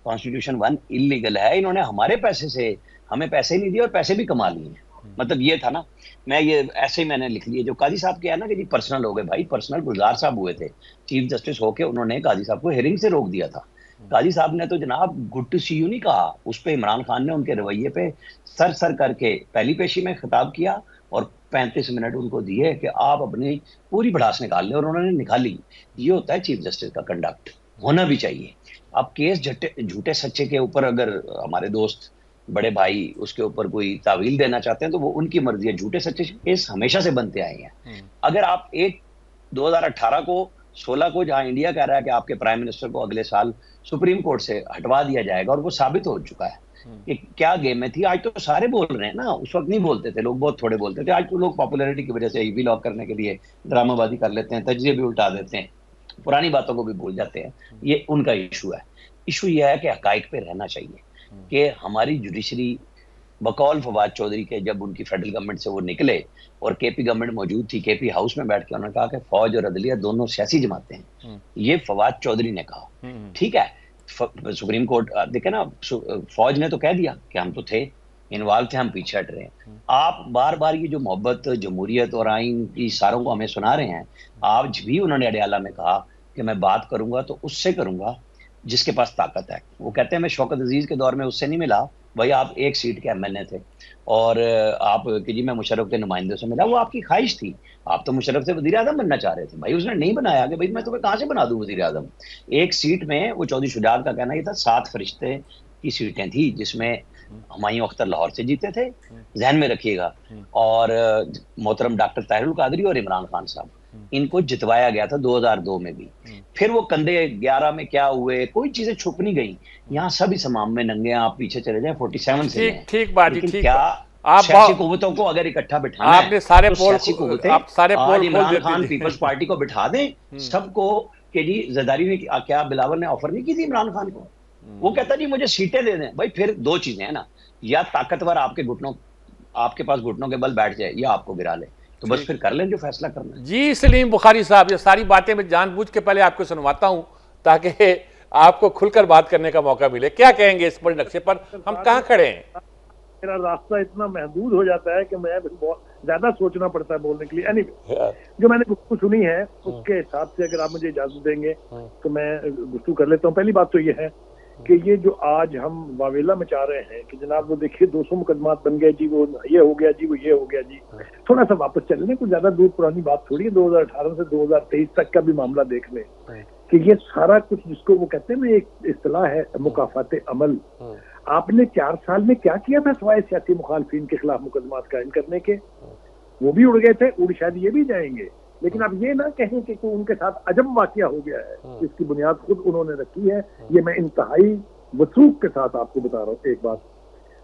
कॉन्स्टिट्यूशन 1 इलीगल है, इन्होंने हमारे पैसे से हमें पैसे नहीं दिए और पैसे भी कमा लिए हैं। मतलब ये था ना, मैं ये ऐसे ही मैंने लिख लिया। जो काजी साहब के है ना कि जी पर्सनल हो गए, भाई पर्सनल गुलजार साहब हुए थे चीफ जस्टिस होके, उन्होंने काजी साहब को हियरिंग से रोक दिया था। काजी साहब ने तो जनाब गुड टू सी यू नहीं कहा, उस पर इमरान खान ने उनके रवैये पे सर करके पहली पेशी में खिताब किया और 35 मिनट उनको दिए कि आप अपनी पूरी भड़ास निकाल लें, और उन्होंने निकाली। ये होता है चीफ जस्टिस का कंडक्ट, होना भी चाहिए। अब केस झूठे सच्चे के ऊपर अगर हमारे दोस्त बड़े भाई उसके ऊपर कोई तावील देना चाहते हैं तो वो उनकी मर्जी है। झूठे सच्चे केस हमेशा से बनते आए हैं। अगर आप 2018 को 16 को जहां इंडिया कह रहा है कि आपके प्राइम मिनिस्टर को अगले साल सुप्रीम कोर्ट से हटवा दिया जाएगा, और वो साबित हो चुका है कि क्या गेम में थी। आज तो सारे बोल रहे हैं ना, उस वक्त नहीं बोलते थे लोग, बहुत थोड़े बोलते थे। आज तो लोग पॉपुलैरिटी की वजह से ईवी लॉक करने के लिए ड्रामाबाजी कर लेते हैं, तजिए भी उल्टा देते हैं, पुरानी बातों को भी भूल जाते हैं। ये उनका इशू है। इशू यह है कि हकाइक पे रहना चाहिए कि हमारी जुडिशरी बकौल फवाद चौधरी के, जब उनकी फेडरल गवर्नमेंट से वो निकले और केपी गवर्नमेंट मौजूद थी, केपी हाउस में बैठ के उन्होंने कहा कि फौज और अदलिया दोनों सियासी जमातें हैं। ये फवाद चौधरी ने कहा, ठीक है। सुप्रीम कोर्ट देखे ना, फौज ने तो कह दिया कि हम तो थे, इन्वॉल्व थे, हम पीछे हट रहे हैं। आप बार बार ये जो मोहब्बत जमहूरियत और आइन की इशारों को हमें सुना रहे हैं। आज भी उन्होंने अडयाला में कहा कि मैं बात करूंगा तो उससे करूंगा जिसके पास ताकत है। वो कहते हैं मैं शौकत अजीज के दौर में उससे नहीं मिला, भाई आप 1 सीट के एमएनए थे, और आप कि जी मैं मुशर्रफ के नुमाइंदे से मिला, वो आपकी ख्वाहिश थी। आप तो मुशर्रफ से वजीर आजम बनना चाह रहे थे, भाई उसने नहीं बनाया कि भाई मैं तुम्हें कहाँ से बना दूं वजीर आजम। 1 सीट में वो चौधरी शुजात का कहना ये था 7 फरिश्ते की सीटें थी, जिसमें हुमायूं अख्तर लाहौर से जीते थे, जहन में रखिएगा, और मोहतरम डॉक्टर ताहिरुल कादरी और इमरान खान साहब, इनको जितवाया गया था 2002 में भी। फिर वो कंधे 11 में क्या हुए, कोई चीजें छुप नहीं गई। यहाँ सब इस इमाम में नंगे, आप पीछे चले जाए 47 से। ठीक बात, ठीक। क्या आप सियासी कुव्वतों को अगर इकट्ठा बिठाना है, आपने सारे तो सियासी कुव्वतें आज इमरान खान पीपल्स पार्टी को बिठा दें सबको कि जी जरदारी ने क्या बिलावल ने ऑफर नहीं की थी इमरान खान को, वो कहता जी मुझे सीटें दे दें। भाई फिर 2 चीजें हैं ना, या ताकतवर आपके पास घुटनों के बल बैठ जाए या आपको गिरा ले। तो बस फिर कर लें जो फैसला करना है। जी सलीम बुखारी साहब, ये सारी बातें मैं जानबूझ के पहले आपको सुनवाता हूं ताकि आपको खुलकर बात करने का मौका मिले। क्या कहेंगे इस बड़े नक्शे पर, हम कहाँ खड़े हैं? मेरा रास्ता इतना महदूद हो जाता है कि मैं बहुत ज्यादा सोचना पड़ता है बोलने के लिए। एनीवे, जो मैंने गुफ्तगू सुनी है उसके हिसाब से अगर आप मुझे इजाजत देंगे तो मैं गुफ्तगू कर लेता हूँ। पहली बात तो ये है कि ये जो आज हम वावेला मचा रहे हैं कि जनाब वो देखिए 200 मुकदमात बन गए जी, वो ये हो गया जी, वो ये हो गया जी, थोड़ा सा वापस चलने, कुछ ज्यादा दूर पुरानी बात थोड़ी है। 2018 से 2023 तक का भी मामला देख लें कि ये सारा कुछ जिसको वो कहते हैं ना, एक इस्तिलाह है मुकाफाते अमल, आपने 4 साल में क्या किया था सिवाय सियासी मुखालफिन के खिलाफ मुकदमात कायम करने के? वो भी उड़ गए थे, उड़ शायद ये भी जाएंगे। लेकिन आप ये ना कहें कि कोई उनके साथ अजब वाकया हो गया है, इसकी बुनियाद खुद उन्होंने रखी है। ये मैं इंतहाई वसूख के साथ आपको बता रहा हूँ। एक बात।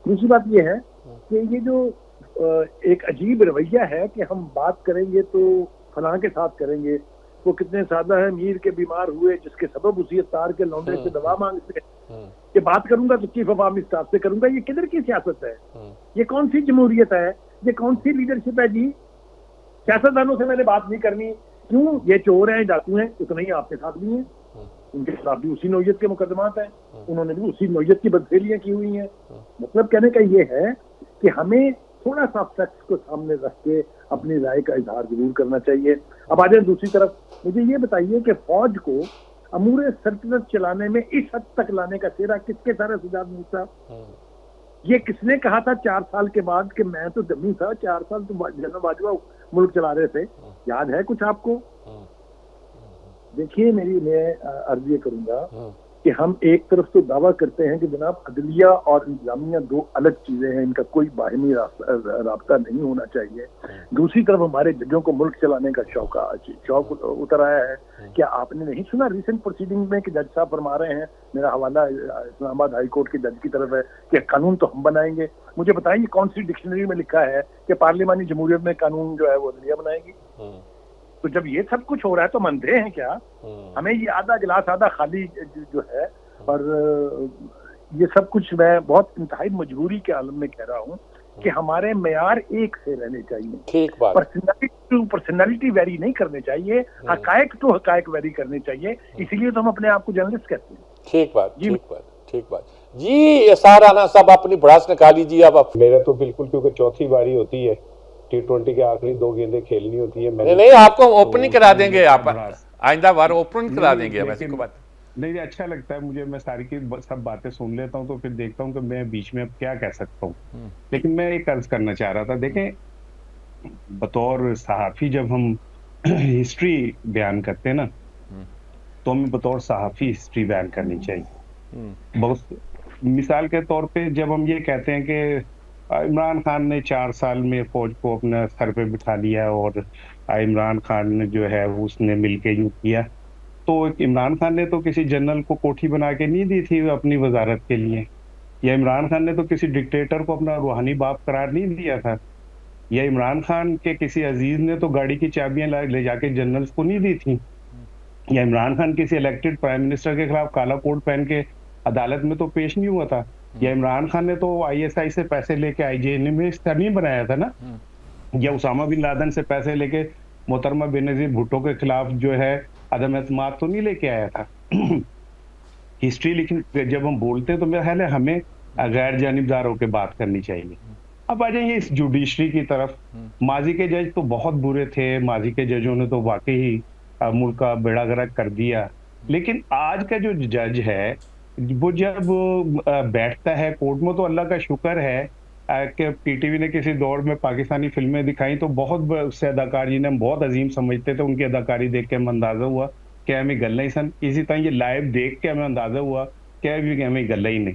दूसरी बात ये है कि ये जो एक अजीब रवैया है कि हम बात करेंगे तो फलां के साथ करेंगे, वो कितने सादा है, मीर के बीमार हुए जिसके सबब उसी तार के लौंडे से दवा मांगते हैं, ये बात करूंगा तो चीफ ऑफ आर्मी स्टाफ से करूंगा। ये किधर की सियासत है? ये कौन सी जमहूरियत है? ये कौन सी लीडरशिप है जी? सियासतदानों से मैंने बात नहीं करनी, क्यों? ये चोर हैं, डाकू हैं, उतना ही आपके साथ भी हैं, उनके खिलाफ भी उसी नौयत के मुकदमात हैं, उन्होंने भी उसी नौयत की बदफेलियां की हुई हैं। मतलब कहने का ये है कि हमें थोड़ा सा फैक्ट्स को सामने रख के अपनी राय का इजहार जरूर करना चाहिए। अब आ जाए दूसरी तरफ, मुझे ये बताइए कि फौज को अमूर सल्तनत चलाने में इस हद तक लाने का सेहरा किसके सारा सजाद मूसा? ये किसने कहा था 4 साल के बाद कि मैं तो जम्मू था, 4 साल तो जनरल बाजवा मुल्क चला रहे थे? याद है कुछ आपको? देखिए, मैं अर्ज ये करूंगा कि हम एक तरफ तो दावा करते हैं कि जनाब अदलिया और इंतजामिया 2 अलग चीजें हैं, इनका कोई बाहमी राब्ता नहीं होना चाहिए। दूसरी तरफ हमारे जजों को मुल्क चलाने का शौक उतर आया है। क्या आपने नहीं सुना रिसेंट प्रोसीडिंग में कि जज साहब फरमा रहे हैं, मेरा हवाला इस्लामाबाद हाई कोर्ट के जज की तरफ है, कि कानून तो हम बनाएंगे। मुझे बताइए कौन सी डिक्शनरी में लिखा है कि पार्लिमानी जमहूरियत में कानून जो है वो अदलिया बनाएगी? तो जब ये सब कुछ हो रहा है तो मानते हैं क्या? हमें ये आधा गिलास आधा खाली जो है, और ये सब कुछ मैं बहुत इंतहाई मजबूरी के आलम में कह रहा हूँ कि हमारे मेयार एक से रहने चाहिए। ठीक बात। पर्सनैलिटी वेरी नहीं करने चाहिए, हकायक टू हकायक वेरी करने चाहिए। इसीलिए तो हम अपने आप को जर्नलिस्ट कहते हैं। ठीक बात, ठीक बात, ठीक बात जी। सारा साहब अपनी भड़ास निकाली जी। अब मेरा तो बिल्कुल, क्योंकि चौथी बारी होती है, T20 के आखिरी 2 गेंदें खेलनी होती है। नहीं, आपको ओपनिंग करा देंगे, आप आइंदा बार ओपन करा देंगे। वैसे को बात नहीं, अच्छा लगता है मुझे, मैं सारी की सब बातें सुन लेता हूँ तो फिर देखता हूँ कि मैं बीच में अब क्या कह सकता हूँ। लेकिन मैं एक अर्ज करना चाह रहा था, देखें, बतौर सहाफी जब हम हिस्ट्री बयान करते हैं ना, तो हमें बतौर सहाफी हिस्ट्री बयान करनी चाहिए। बहुत मिसाल के तौर पे जब हम ये कहते हैं कि इमरान खान ने 4 साल में फौज को अपने सर पे बिठा लिया और इमरान खान ने जो है उसने मिलके यूं किया, तो इमरान खान ने तो किसी जनरल को कोठी बना के नहीं दी थी अपनी वजारत के लिए, या इमरान खान ने तो किसी डिक्टेटर को अपना रूहानी बाप करार नहीं दिया था, या इमरान खान के किसी अजीज ने तो गाड़ी की चाबियां ले जाके जनरल्स को नहीं दी थी, या इमरान खान किसी इलेक्टेड प्राइम मिनिस्टर के खिलाफ काला कोट पहन के अदालत में तो पेश नहीं हुआ था, या इमरान खान ने तो ISI से पैसे लेके IJ में नहीं बनाया था ना, या उसामा बिन लादेन से पैसे लेके मोहतरमा बेनजीर भुट्टो के खिलाफ जो है अदम एतमाद तो नहीं लेके आया था। हिस्ट्री लेकिन जब हम बोलते हैं तो मेरा ख्याल है हमें गैर जानिबदार होकर बात करनी चाहिए। अब आ जाइए इस जुडिशरी की तरफ। माजी के जज तो बहुत बुरे थे, माजी के जजों ने तो वाकई ही मुल्क का बेड़ा गर्क कर दिया, लेकिन आज का जो जज है वो जब बैठता है कोर्ट में तो अल्लाह का शुक्र है कि PTV ने किसी दौर में पाकिस्तानी फिल्में दिखाई तो बहुत से अदाकार जिन्हें हम बहुत अजीम समझते थे उनकी अदाकारी देख के हमें अंदाजा हुआ कि हमें गल्ला ही सन। इसी तरह ये लाइव देख के हमें अंदाजा हुआ कि हमें गल्ला ही नहीं।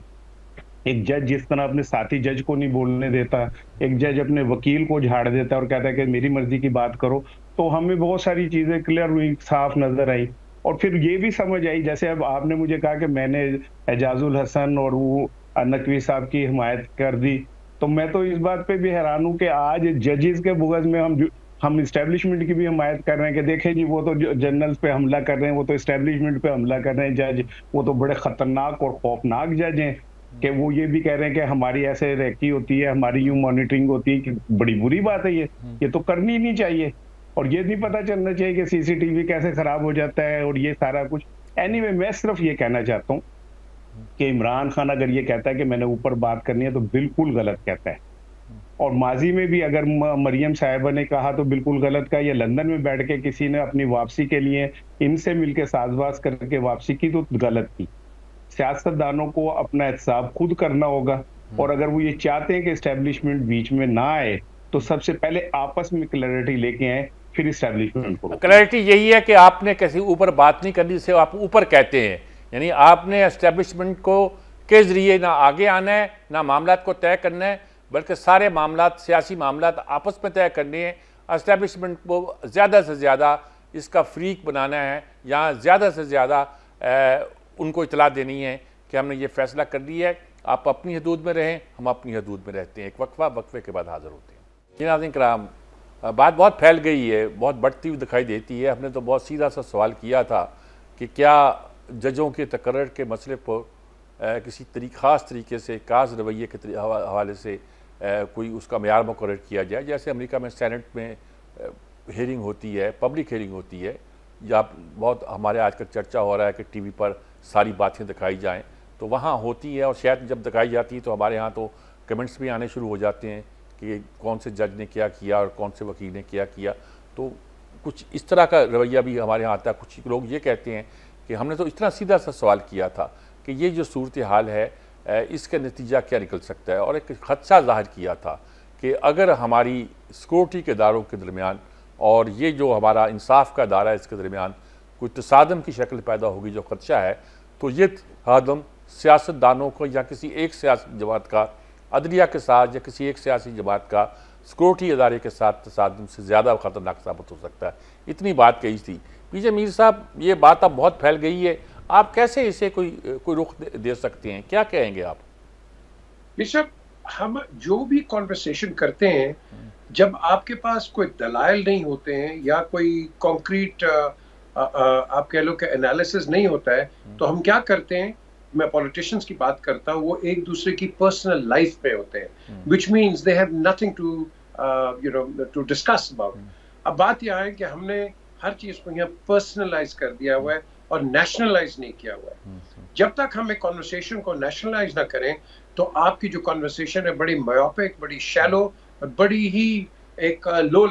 एक जज जिस तरह अपने साथी जज को नहीं बोलने देता, एक जज अपने वकील को झाड़ देता है और कहता है कि मेरी मर्जी की बात करो, तो हमें बहुत सारी चीजें क्लियर हुई, साफ नजर आई। और फिर ये भी समझ आई, जैसे अब आपने मुझे कहा कि मैंने एजाजुल हसन और वो नकवी साहब की हिमायत कर दी, तो मैं तो इस बात पे भी हैरान हूँ कि आज जजेस के बुगज में हम इस्टेब्लिशमेंट की भी हिमायत कर रहे हैं कि देखें जी वो तो जनरल्स पे हमला कर रहे हैं, वो तो इस्टेब्लिशमेंट पे हमला कर रहे हैं जज, वो तो बड़े खतरनाक और खौफनाक जज हैं। कि वो ये भी कह रहे हैं कि हमारी ऐसे रेकी होती है, हमारी यूं मॉनिटरिंग होती है, कि बड़ी बुरी बात है ये तो करनी ही नहीं चाहिए। और ये नहीं पता चलना चाहिए कि सीसीटीवी कैसे खराब हो जाता है और ये सारा कुछ। एनीवे, मैं सिर्फ ये कहना चाहता हूँ कि इमरान खान अगर ये कहता है कि मैंने ऊपर बात करनी है तो बिल्कुल गलत कहता है। और माजी में भी अगर मरियम साहिबा ने कहा तो बिल्कुल गलत कहा, या लंदन में बैठ के किसी ने अपनी वापसी के लिए इनसे मिलकर साजबाज करके वापसी की तो गलत की। सियासतदानों को अपना एहतसाब खुद करना होगा, और अगर वो ये चाहते हैं कि एस्टेब्लिशमेंट बीच में ना आए तो सबसे पहले आपस में क्लैरिटी लेके आए, फिर एस्टेब्लिशमेंट को। क्लैरिटी यही है कि आपने किसी ऊपर बात नहीं करनी, से आप ऊपर कहते हैं, यानी आपने एस्टेब्लिशमेंट को के जरिए ना आगे आना है, ना मामलात को तय करना है, बल्कि सारे मामलात, सियासी मामलात आपस में तय करने हैं। एस्टेब्लिशमेंट को ज़्यादा से ज़्यादा इसका फ्रीक बनाना है, या ज़्यादा से ज़्यादा उनको इतला देनी है कि हमने ये फैसला कर लिया है, आप अपनी हदूद में रहें, हम अपनी हदूद में रहते हैं। एक वक्फे के बाद हाज़िर होते हैं। जी नाज़रीन कराम, बात बहुत फैल गई है, बहुत बढ़ती हुई दिखाई देती है। हमने तो बहुत सीधा सा सवाल किया था कि क्या जजों के तकर्रर के मसले पर किसी ख़ास तरीके से काज रवैये के हवाले से कोई उसका मेयार मुकर्रर किया जाए। जैसे अमेरिका में सेनेट में हेयरिंग होती है, पब्लिक हेयरिंग होती है, या बहुत हमारे आजकल चर्चा हो रहा है कि टीवी पर सारी बातें दिखाई जाएं, तो वहाँ होती है। और शायद जब दिखाई जाती है तो हमारे यहाँ तो कमेंट्स भी आने शुरू हो जाते हैं कि कौन से जज ने क्या किया और कौन से वकील ने क्या किया। तो कुछ इस तरह का रवैया भी हमारे यहाँ आता है। कुछ लोग ये कहते हैं कि हमने तो इतना सीधा सा सवाल किया था कि ये जो सूरत हाल है इसका नतीजा क्या निकल सकता है, और एक खदशा ज़ाहिर किया था कि अगर हमारी सिक्योरिटी के इदारों के दरमियान और ये जो हमारा इंसाफ का इदारा है इसके दरमियान कोई तसादम की शक्ल पैदा होगी, जो खदशा है, तो ये तसादम सियासतदानों को या किसी एक सियासी जमात का अदलिया के साथ या किसी एक सियासी जमात का सिक्योरिटी इदारे के साथ तसादम से ज़्यादा ख़तरनाक साबित हो सकता है। इतनी बात कही थी। पीजे मीर साहब, ये बात अब बहुत फैल गई है, आप कैसे इसे कोई रुख दे सकते हैं, क्या कहेंगे आप? बिशप, हम जो भी कॉन्वर्सेशन करते हैं, जब आपके पास कोई दलाइल नहीं होते हैं या कोई कॉन्क्रीट आप कह लो कि एनालिसिस नहीं होता है, तो हम क्या करते हैं, मैं पॉलिटिशियंस की बात करता हूँ, वो एक दूसरे की पर्सनल लाइफ पे होते हैं, which means they have nothing to discuss about. अब बात यह है कि हमने हर चीज को यहाँ पर्सनलाइज कर दिया हुआ है और नेशनलाइज नहीं किया हुआ है। जब तक हम एक कॉन्वर्सेशन को नेशनलाइज ना करें तो आपकी जो कॉन्वर्सेशन है बड़ी मायोपिक, बड़ी शैलो, बड़ी ही एक लो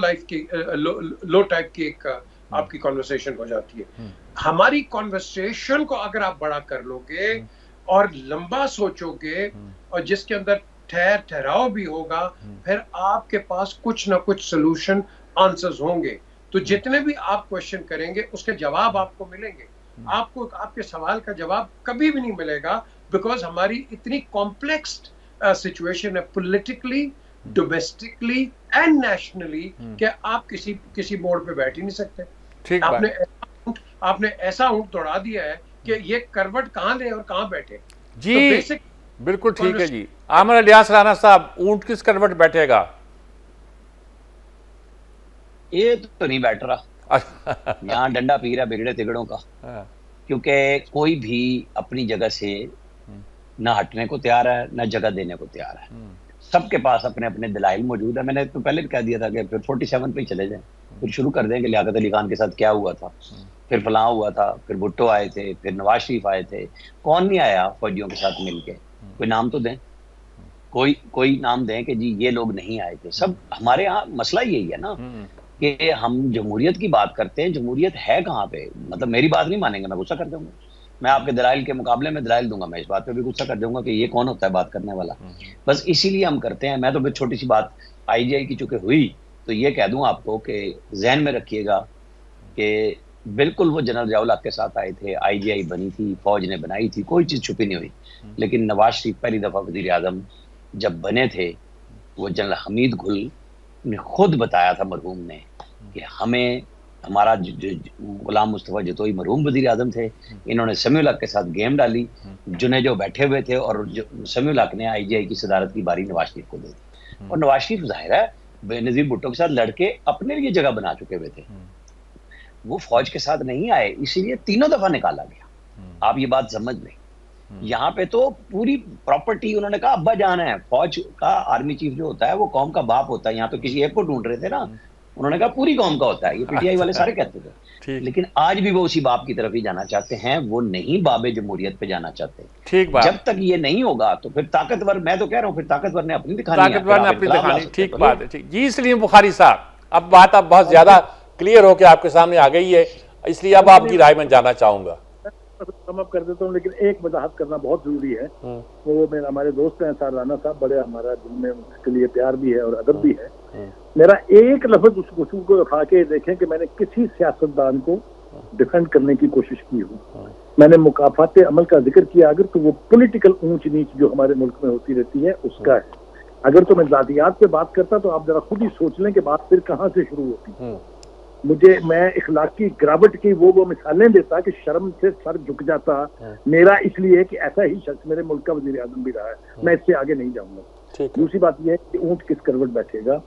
टाइप की एक आपकी कॉन्वर्सेशन हो जाती है। हमारी कॉन्वर्सेशन को अगर आप बड़ा कर लोगे और लंबा सोचोगे और जिसके अंदर ठहराव भी होगा, फिर आपके पास कुछ ना कुछ सोल्यूशन आंसर्स होंगे। तो जितने भी आप क्वेश्चन करेंगे उसके जवाब आपको मिलेंगे। आपको आपके सवाल का जवाब कभी भी नहीं मिलेगा, बिकॉज हमारी इतनी कॉम्प्लेक्स सिचुएशन है पॉलिटिकली, डोमेस्टिकली एंड नेशनली, कि आप किसी मोड़ पे बैठ ही नहीं सकते। आपने ऐसा ऊंट दौड़ा दिया है कि ये करवट कहाँ ले और कहाँ बैठे। जी तो बिल्कुल ठीक है जी। आमिर इलियास राना साहब, ऊंट किस करवट बैठेगा? ये तो नहीं बैठ रहा, यहाँ डंडा पी रहा बिगड़े तिगड़ों का, क्योंकि कोई भी अपनी जगह से ना हटने को तैयार है ना जगह देने को तैयार है। सबके पास अपने अपने दलाइल मौजूद है। मैंने तो पहले भी कह दिया था कि फिर 47 पे ही चले जाएं, फिर शुरू कर दें कि लियाकत अली खान के साथ क्या हुआ था, फिर फलां हुआ था, फिर भुट्टो आए थे, फिर नवाज शरीफ आए थे। कौन नहीं आया फौजियों के साथ मिलके? कोई नाम तो दें, कोई नाम दें कि जी ये लोग नहीं आए थे। सब हमारे यहाँ मसला यही है ना कि हम जमहूरियत की बात करते हैं, जमहूरियत है कहाँ पे? मतलब मेरी बात नहीं मानेंगे, मैं गुस्सा कर जाऊंगा। मैं आपके दलाइल के मुकाबले में दलाइल दूंगा, मैं इस बात पे भी गुस्सा कर जाऊंगा कि ये कौन होता है बात करने वाला। बस इसीलिए हम करते हैं। मैं तो फिर छोटी सी बात IGI की चूंकि हुई तो ये कह दूं आपको कि जहन में रखिएगा कि बिल्कुल वो जनरल ज़िया-उल हक के साथ आए थे, IGI बनी थी, फौज ने बनाई थी, कोई चीज़ छुपी नहीं हुई। लेकिन नवाज शरीफ पहली दफ़ा वज़ीर आज़म जब बने थे, वो जनरल हमीद गुल ने खुद बताया था मरहूम ने कि हमें हमारा गुलाम मुस्तफ़ा जतोई मरहूम वज़ीर आज़म थे, इन्होंने समीउल हक के साथ गेम डाली, जुनेजो बैठे हुए थे और समीउल हक ने IGI की सदारत की बारी नवाज शरीफ को दी थी। और नवाज शरीफ जाहिर है बेनज़ीर भुट्टो के साथ लड़के अपने लिए जगह बना चुके हुए थे, वो फौज के साथ नहीं आए, इसीलिए तीनों दफा निकाला गया। आप ये बात समझ लें। यहाँ पे तो पूरी प्रॉपर्टी उन्होंने कहा अब्बा जान है। फौज का आर्मी चीफ जो होता है वो कौम का बाप होता है। यहाँ तो किसी एक को ढूंढ रहे थे ना, उन्होंने कहा पूरी कौम का होता है। ये पीटीआई वाले सारे कहते थे, लेकिन आज भी वो उसी बाप की तरफ ही जाना चाहते हैं, वो नहीं बाबे जमहूरियत पे जाना चाहते। ठीक बात। जब तक ये नहीं होगा तो फिर ताकतवर, मैं तो कह रहा हूँ, फिर ताकतवर ने अपनी दिखानी, ताकतवर ने अपनी दिखानी। ठीक बात है। ठीक जी सलीम बुखारी साहब, अब बात अब बहुत ज्यादा क्लियर होकर आपके सामने आ गई है, इसलिए अब आपकी राय में जानना चाहूंगा। सम अप कर देता हूँ, लेकिन एक वजाहत करना बहुत जरूरी है। वो मेरे हमारे दोस्त हैं सार राना साहब, बड़े हमारा जिनमें उसके लिए प्यार भी है और अदब भी है। मेरा एक लफ्ज उस गुफ्तगू को उठा के देखें कि मैंने किसी सियासतदान को डिफेंड करने की कोशिश की हो। मैंने मुकाफात अमल का जिक्र किया, अगर तो वो पॉलिटिकल ऊंच नीच जो हमारे मुल्क में होती रहती है उसका है। अगर तो मैं जातियात पे बात करता तो आप जरा खुद ही सोच लें कि बात फिर कहाँ से शुरू होती। मैं इखलाकी गिरावट की वो मिसालें देता कि शर्म से सर झुक जाता मेरा, इसलिए कि ऐसा ही शख्स मेरे मुल्क का वज़ीर आज़म भी रहा है। मैं इससे आगे नहीं जाऊंगा। दूसरी बात यह है कि ऊंट किस करवट बैठेगा।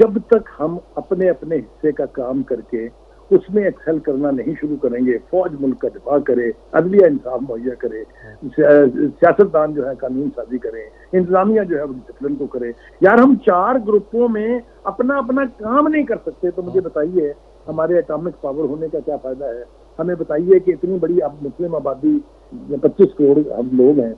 जब तक हम अपने अपने हिस्से का काम करके उसमें एक्सेल करना नहीं शुरू करेंगे, फौज मुल्क का दिफा करे, अदलिया इंसाफ मुहैया करे, सियासतदान जो है कानून साजी करे, इंतजामिया जो है वो डिसिप्लिन को करे। यार हम 4 ग्रुपों में अपना अपना काम नहीं कर सकते तो मुझे बताइए हमारे एटॉमिक पावर होने का क्या फायदा है। हमें बताइए कि इतनी बड़ी अब मुस्लिम आबादी 25 करोड़ हम लोग हैं,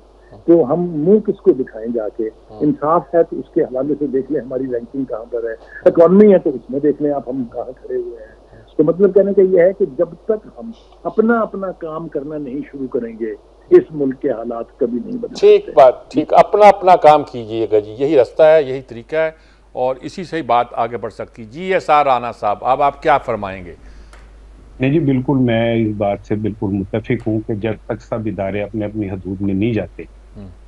तो हम मुंह किसको दिखाएं जाके। इंसाफ है तो उसके हवाले से देख लें हमारी रैंकिंग कहाँ पर है, इकॉनमी है तो उसमें देख लें आप हम कहाँ खड़े हुए हैं। तो मतलब कहने का यह है कि जब तक हम अपना अपना काम करना नहीं शुरू करेंगे इस मुल्क के हालात कभी नहीं बदलेंगे। ठीक बात, ठीक, अपना अपना काम कीजिएगा जी, यही रास्ता है, यही तरीका है और इसी से ही बात आगे बढ़ सकती जी। एसआर राना साहब, अब आप क्या फरमाएंगे? नहीं जी, बिल्कुल मैं इस बात से बिल्कुल मुत्तफिक हूँ कि जब तक सब इदारे अपने अपनी हदूद में नहीं जाते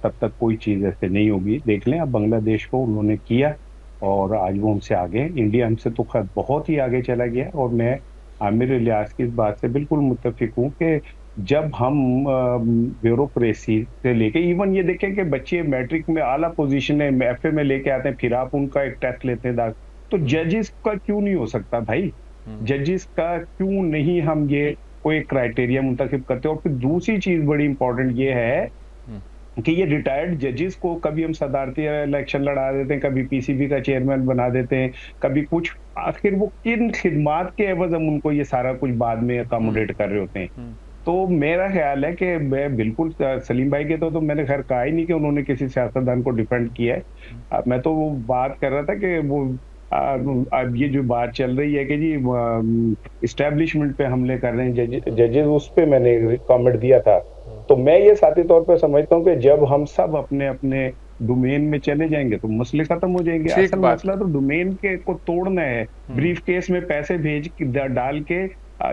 तब तक कोई चीज़ ऐसे नहीं होगी। देख लें अब बांग्लादेश को उन्होंने किया और आज वो हमसे आगे, इंडिया हमसे तो खैर बहुत ही आगे चला गया। और मैं आमिर इलियास की इस बात से बिल्कुल मुत्तफिक हूँ कि जब हम ब्यूरोक्रेसी से लेके इवन ये देखें कि बच्चे मैट्रिक में आला पोजीशन है, एफए में लेके आते हैं, फिर आप उनका एक टेस्ट लेते हैं, तो जजेस का क्यों नहीं हो सकता भाई? जजेस का क्यों नहीं हम ये कोई क्राइटेरिया मुंतखब करते? और फिर दूसरी चीज बड़ी इंपॉर्टेंट ये है कि ये रिटायर्ड जजेस को कभी हम सदारती इलेक्शन लड़ा देते हैं, कभी पीसीबी का चेयरमैन बना देते हैं, कभी कुछ, आखिर वो किन खिदमात के एवज हम उनको ये सारा कुछ बाद में अकोमोडेट कर रहे होते हैं। तो मेरा ख्याल है कि मैं बिल्कुल सलीम भाई के तो मैंने खैर कहा ही नहीं कि उन्होंने किसी सियासतदान को डिफेंड किया है। मैं तो वो बात कर रहा था कि वो अब ये जो बात चल रही है कि जी इस्टेब्लिशमेंट पे हमले कर रहे हैं जजेस, उस पे मैंने कमेंट दिया था। तो मैं ये साथी तौर पे समझता हूँ कि जब हम सब अपने अपने डोमेन में चले जाएंगे तो मसले खत्म हो जाएंगे। असल मसला तो डोमेन के को तोड़ना है, ब्रीफ केस में पैसे भेज डाल के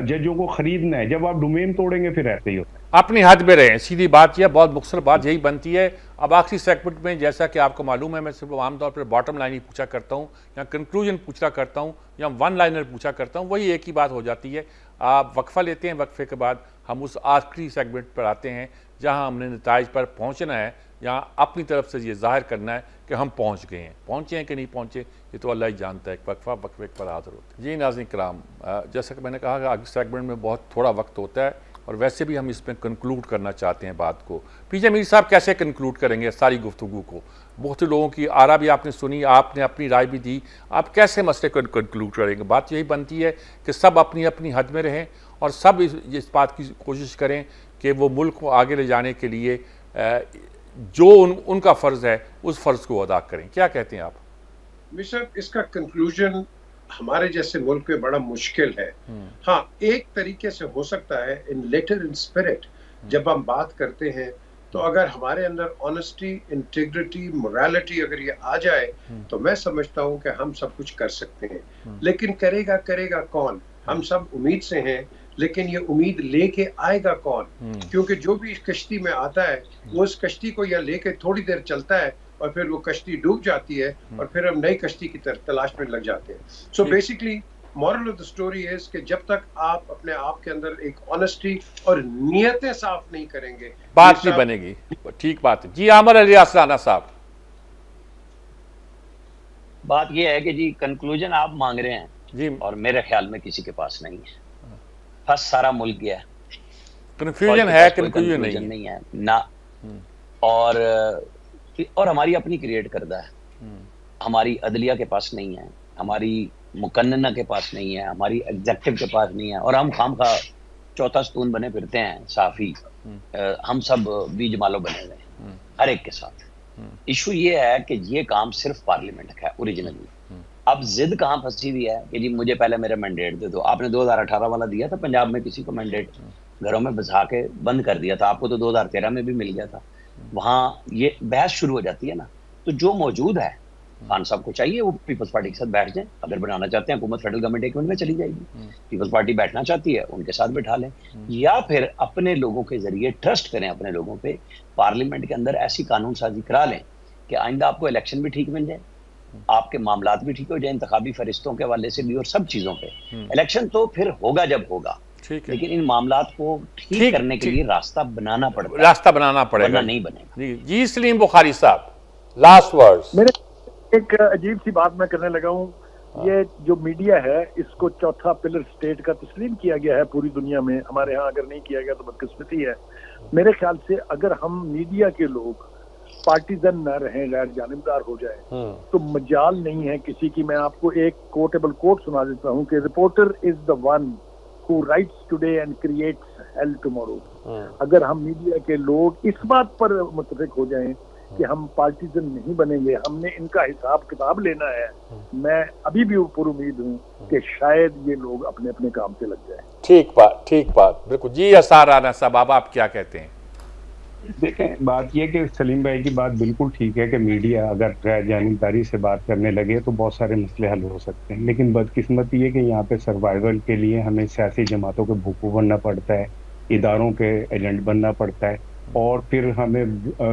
जजों को खरीदना है। जब आप डोमेन तोड़ेंगे फिर ऐसे ही होता है। अपनी हद में रहें, सीधी बात यह, बहुत मुख्तसर बात यही बनती है। अब आखिरी सेगमेंट में जैसा कि आपको मालूम है मैं सिर्फ आमतौर पर बॉटम लाइन ही पूछा करता हूँ या कंक्लूजन पूछा करता हूँ या वन लाइनर पूछा करता हूँ, वही एक ही बात हो जाती है। आप वक्फा लेते हैं, वक्फे के बाद हम उस आखिरी सेगमेंट पर आते हैं जहाँ हमने नताइज पर पहुँचना है, जहाँ अपनी तरफ से ये जाहिर करना है कि हम पहुँच गए हैं। पहुँचे हैं कि नहीं पहुँचे ये तो अल्लाह ही जानता है। वक्फा वक्फे पर हाजिर होते हैं। जी नाज़रीन किराम, जैसा कि मैंने कहा कि आगे सेगमेंट में बहुत थोड़ा वक्त होता है और वैसे भी हम इसमें कंक्लूड करना चाहते हैं बात को। पीजे मीर साहब कैसे कंक्लूड करेंगे सारी गुफ्तगू को? बहुत से लोगों की आरा भी आपने सुनी, आपने अपनी राय भी दी, आप कैसे मसले को कंक्लूड करेंगे? बात यही बनती है कि सब अपनी अपनी हद में रहें और सब इस बात की कोशिश करें कि वो मुल्क को आगे ले जाने के लिए जो उनका फ़र्ज़ है उस फ़र्ज़ को अदा करें। क्या कहते हैं आप? मिस्टर, इसका कंक्लूजन हमारे जैसे मुल्क में बड़ा मुश्किल है। हाँ, एक तरीके से हो सकता है इन लेटर इन स्पिरिट जब हम बात करते हैं तो अगर हमारे अंदर ऑनेस्टी, इंटीग्रिटी, मोरालिटी अगर ये आ जाए तो मैं समझता हूँ कि हम सब कुछ कर सकते हैं। लेकिन करेगा कौन? हम सब उम्मीद से हैं, लेकिन ये उम्मीद लेके आएगा कौन? क्योंकि जो भी इस कश्ती में आता है वो इस कश्ती को या लेके थोड़ी देर चलता है और फिर वो कश्ती डूब जाती है और फिर हम नई कश्ती की तलाश में लग जाते हैं। So basically moral of the story is कि जब तक आप अपने आप के अंदर एक ऑनेस्टी और नियतें साफ नहीं करेंगे बात नहीं बनेगी। ठीक बात है जी। आमिर इलियास राना साहब, बात यह है कि जी कंक्लूजन आप मांग रहे हैं जी, और मेरे ख्याल में किसी के पास नहीं है। फंस सारा मुल्क गया है, कंफ्यूजन है, कंक्लूजन नहीं है ना। और हमारी अपनी क्रिएट करदा है, हमारी अदलिया के पास नहीं है, हमारी मुकन्नना के पास नहीं है, हमारी एग्जेक्टिव के पास नहीं है, और हम खामखा चौथा स्तून बने फिरते हैं साफी। हम सब बीज मालो बने हुए हैं हर एक के साथ। इशू ये है कि ये काम सिर्फ पार्लियामेंट का है ओरिजिनली। अब जिद कहाँ फंसी हुई है कि जी मुझे पहले मेरा मैंडेट दे दो। आपने 2018 वाला दिया था पंजाब में, किसी को मैंडेट घरों में बसा के बंद कर दिया था, आपको तो 2013 में भी मिल गया था। वहाँ ये बहस शुरू हो जाती है ना। तो जो मौजूद है, खान साहब को चाहिए वो पीपल्स पार्टी के साथ बैठ जाएं। अगर बनाना चाहते हैं हुकूमत फेडरल गवर्नमेंट एक मिनट में चली जाएगी। पीपल्स पार्टी बैठना चाहती है, उनके साथ बैठा लें, या फिर अपने लोगों के जरिए ट्रस्ट करें अपने लोगों पे, पार्लियामेंट के अंदर ऐसी कानून साजी करा लें कि आइंदा आपको इलेक्शन भी ठीक मिल जाए, आपके मामलात भी ठीक हो जाए, इंतखाबी फरिश्तों के हवाले से भी और सब चीजों पे। इलेक्शन तो फिर होगा जब होगा, लेकिन इन मामलात को ठीक करने के लिए रास्ता बनाना पड़ता है, रास्ता बनाना पड़ेगा, नहीं बनेगा। जी सलीम बुखारी साहब, लास्ट वर्ड्स। मेरे एक अजीब सी बात मैं करने लगा हूँ। ये जो मीडिया है, इसको चौथा पिलर स्टेट का तस्लीम किया गया है पूरी दुनिया में। हमारे यहाँ अगर नहीं किया गया तो बदकिस्मती है। मेरे ख्याल से अगर हम मीडिया के लोग पार्टीजन न रहें, गैर जानिबदार हो जाए, तो मजाल नहीं है किसी की। मैं आपको एक कोटेबल कोट सुना देता हूँ कि reporter is the one who rights today and creates hello tomorrow. अगर हम मीडिया के लोग इस बात पर मुत्तफिक हो जाएं कि हम पार्टीजन नहीं बनेंगे, हमने इनका हिसाब किताब लेना है, मैं अभी भी ऊपर उम्मीद हूँ कि शायद ये लोग अपने अपने काम पे लग जाए। ठीक बात, बिल्कुल जी। असार राना साहब, आप क्या कहते हैं? देखें, बात यह कि सलीम भाई की बात बिल्कुल ठीक है कि मीडिया अगर गैर जानिबदारी से बात करने लगे तो बहुत सारे मसले हल हो सकते हैं। लेकिन बदकिस्मती ये कि यहाँ पे सर्वाइवल के लिए हमें सियासी जमातों के भूखू बनना पड़ता है, इदारों के एजेंट बनना पड़ता है, और फिर हमें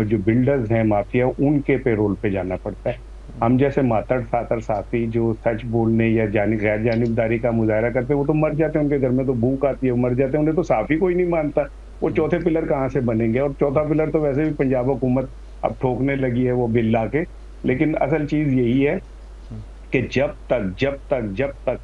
जो बिल्डर्स हैं, माफिया, उनके पेरोल पे जाना पड़ता है। हम जैसे मातड़ सातर साथी जो सच बोलने या गैर जानिबदारी का मुजाहरा करते हैं, वो तो मर जाते हैं, उनके घर में तो भूख आती है, वो मर जाते हैं, उन्हें तो साफ ही कोई नहीं मानता। वो चौथे पिलर कहाँ से बनेंगे? और चौथा पिलर तो वैसे भी पंजाब हुकूमत अब ठोकने लगी है वो बिल ला के। लेकिन असल चीज यही है कि जब तक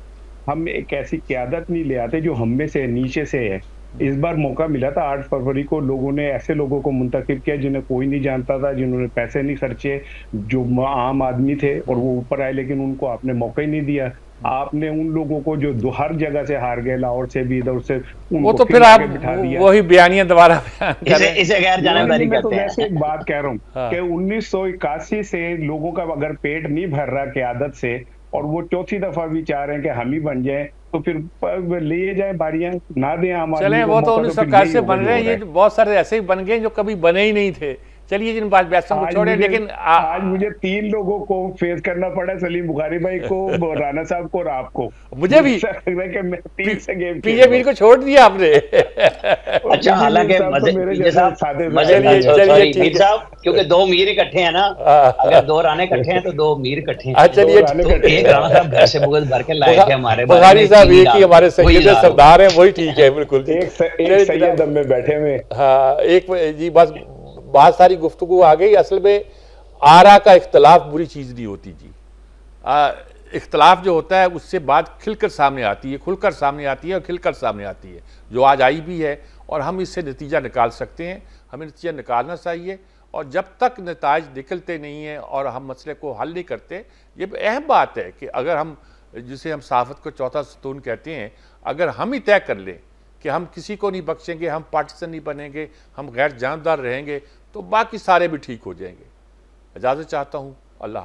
हम एक ऐसी क़यादत नहीं ले आते जो हम में से नीचे से है। इस बार मौका मिला था 8 फरवरी को, लोगों ने ऐसे लोगों को मुंतखब किया जिन्हें कोई नहीं जानता था, जिन्होंने पैसे नहीं खर्चे, जो आम आदमी थे, और वो ऊपर आए, लेकिन उनको आपने मौका ही नहीं दिया। आपने उन लोगों को जो हर जगह से हार गए, लाहौर से भी, इधर से, वो तो फिर आप वही बयानियां दोबारा इसे गैर जानिबदारी कहते हैं। वैसे एक बात कह रहा हूँ कि 1981 से लोगों का अगर पेट नहीं भर रहा क़यादत से, और वो चौथी दफा भी चाह रहे हैं कि हम ही बन जाएं, तो फिर ले जाए बारियां, ना दें आम आदमी। चलें, वो तो 1981 से बन रहे हैं, ये बहुत सारे ऐसे ही बन गए जो कभी बने ही नहीं थे। चलिए जिन बात बहसों को छोड़े, लेकिन आज मुझे 3 लोगों को फेस करना पड़ा, सलीम बुखारी भाई को, राना साहब को और आपको। मुझे भी पीजे मीर को छोड़ दिया आपने। अच्छा, हालांकि क्योंकि 2 मीर इकट्ठे हैं ना, अगर 2 राणे इकट्ठे हैं तो 2 मीर इकट्ठे हैं। चलिए, एक राणा साहब घर से बुगल भर के लाए थे हमारे बुखारी साहब, एक ही हमारे सैयद सरदार हैं, वही ठीक है, बिल्कुल। एक सैयद में बैठे हुए। हाँ, एक जी, बस बहुत सारी गुफ्तगू आ गई। असल में आरा का इख्तलाफ बुरी चीज़ नहीं होती जी। इख्तलाफ जो होता है उससे बात खिलकर सामने आती है, खुलकर सामने आती है और खिलकर सामने आती है, जो आज आई भी है, और हम इससे नतीजा निकाल सकते हैं। हमें नतीजा निकालना चाहिए, और जब तक नताइज निकलते नहीं हैं और हम मसले को हल नहीं करते, ये अहम बात है कि अगर हम, जिसे हम सहाफ़त को चौथा सतून कहते हैं, अगर हम ही तय कर लें कि हम किसी को नहीं बख्शेंगे, हम पार्टीशन नहीं बनेंगे, हम गैर जानबदार रहेंगे, तो बाकी सारे भी ठीक हो जाएंगे। इजाज़त चाहता हूँ, अल्लाह हाफ़िज़।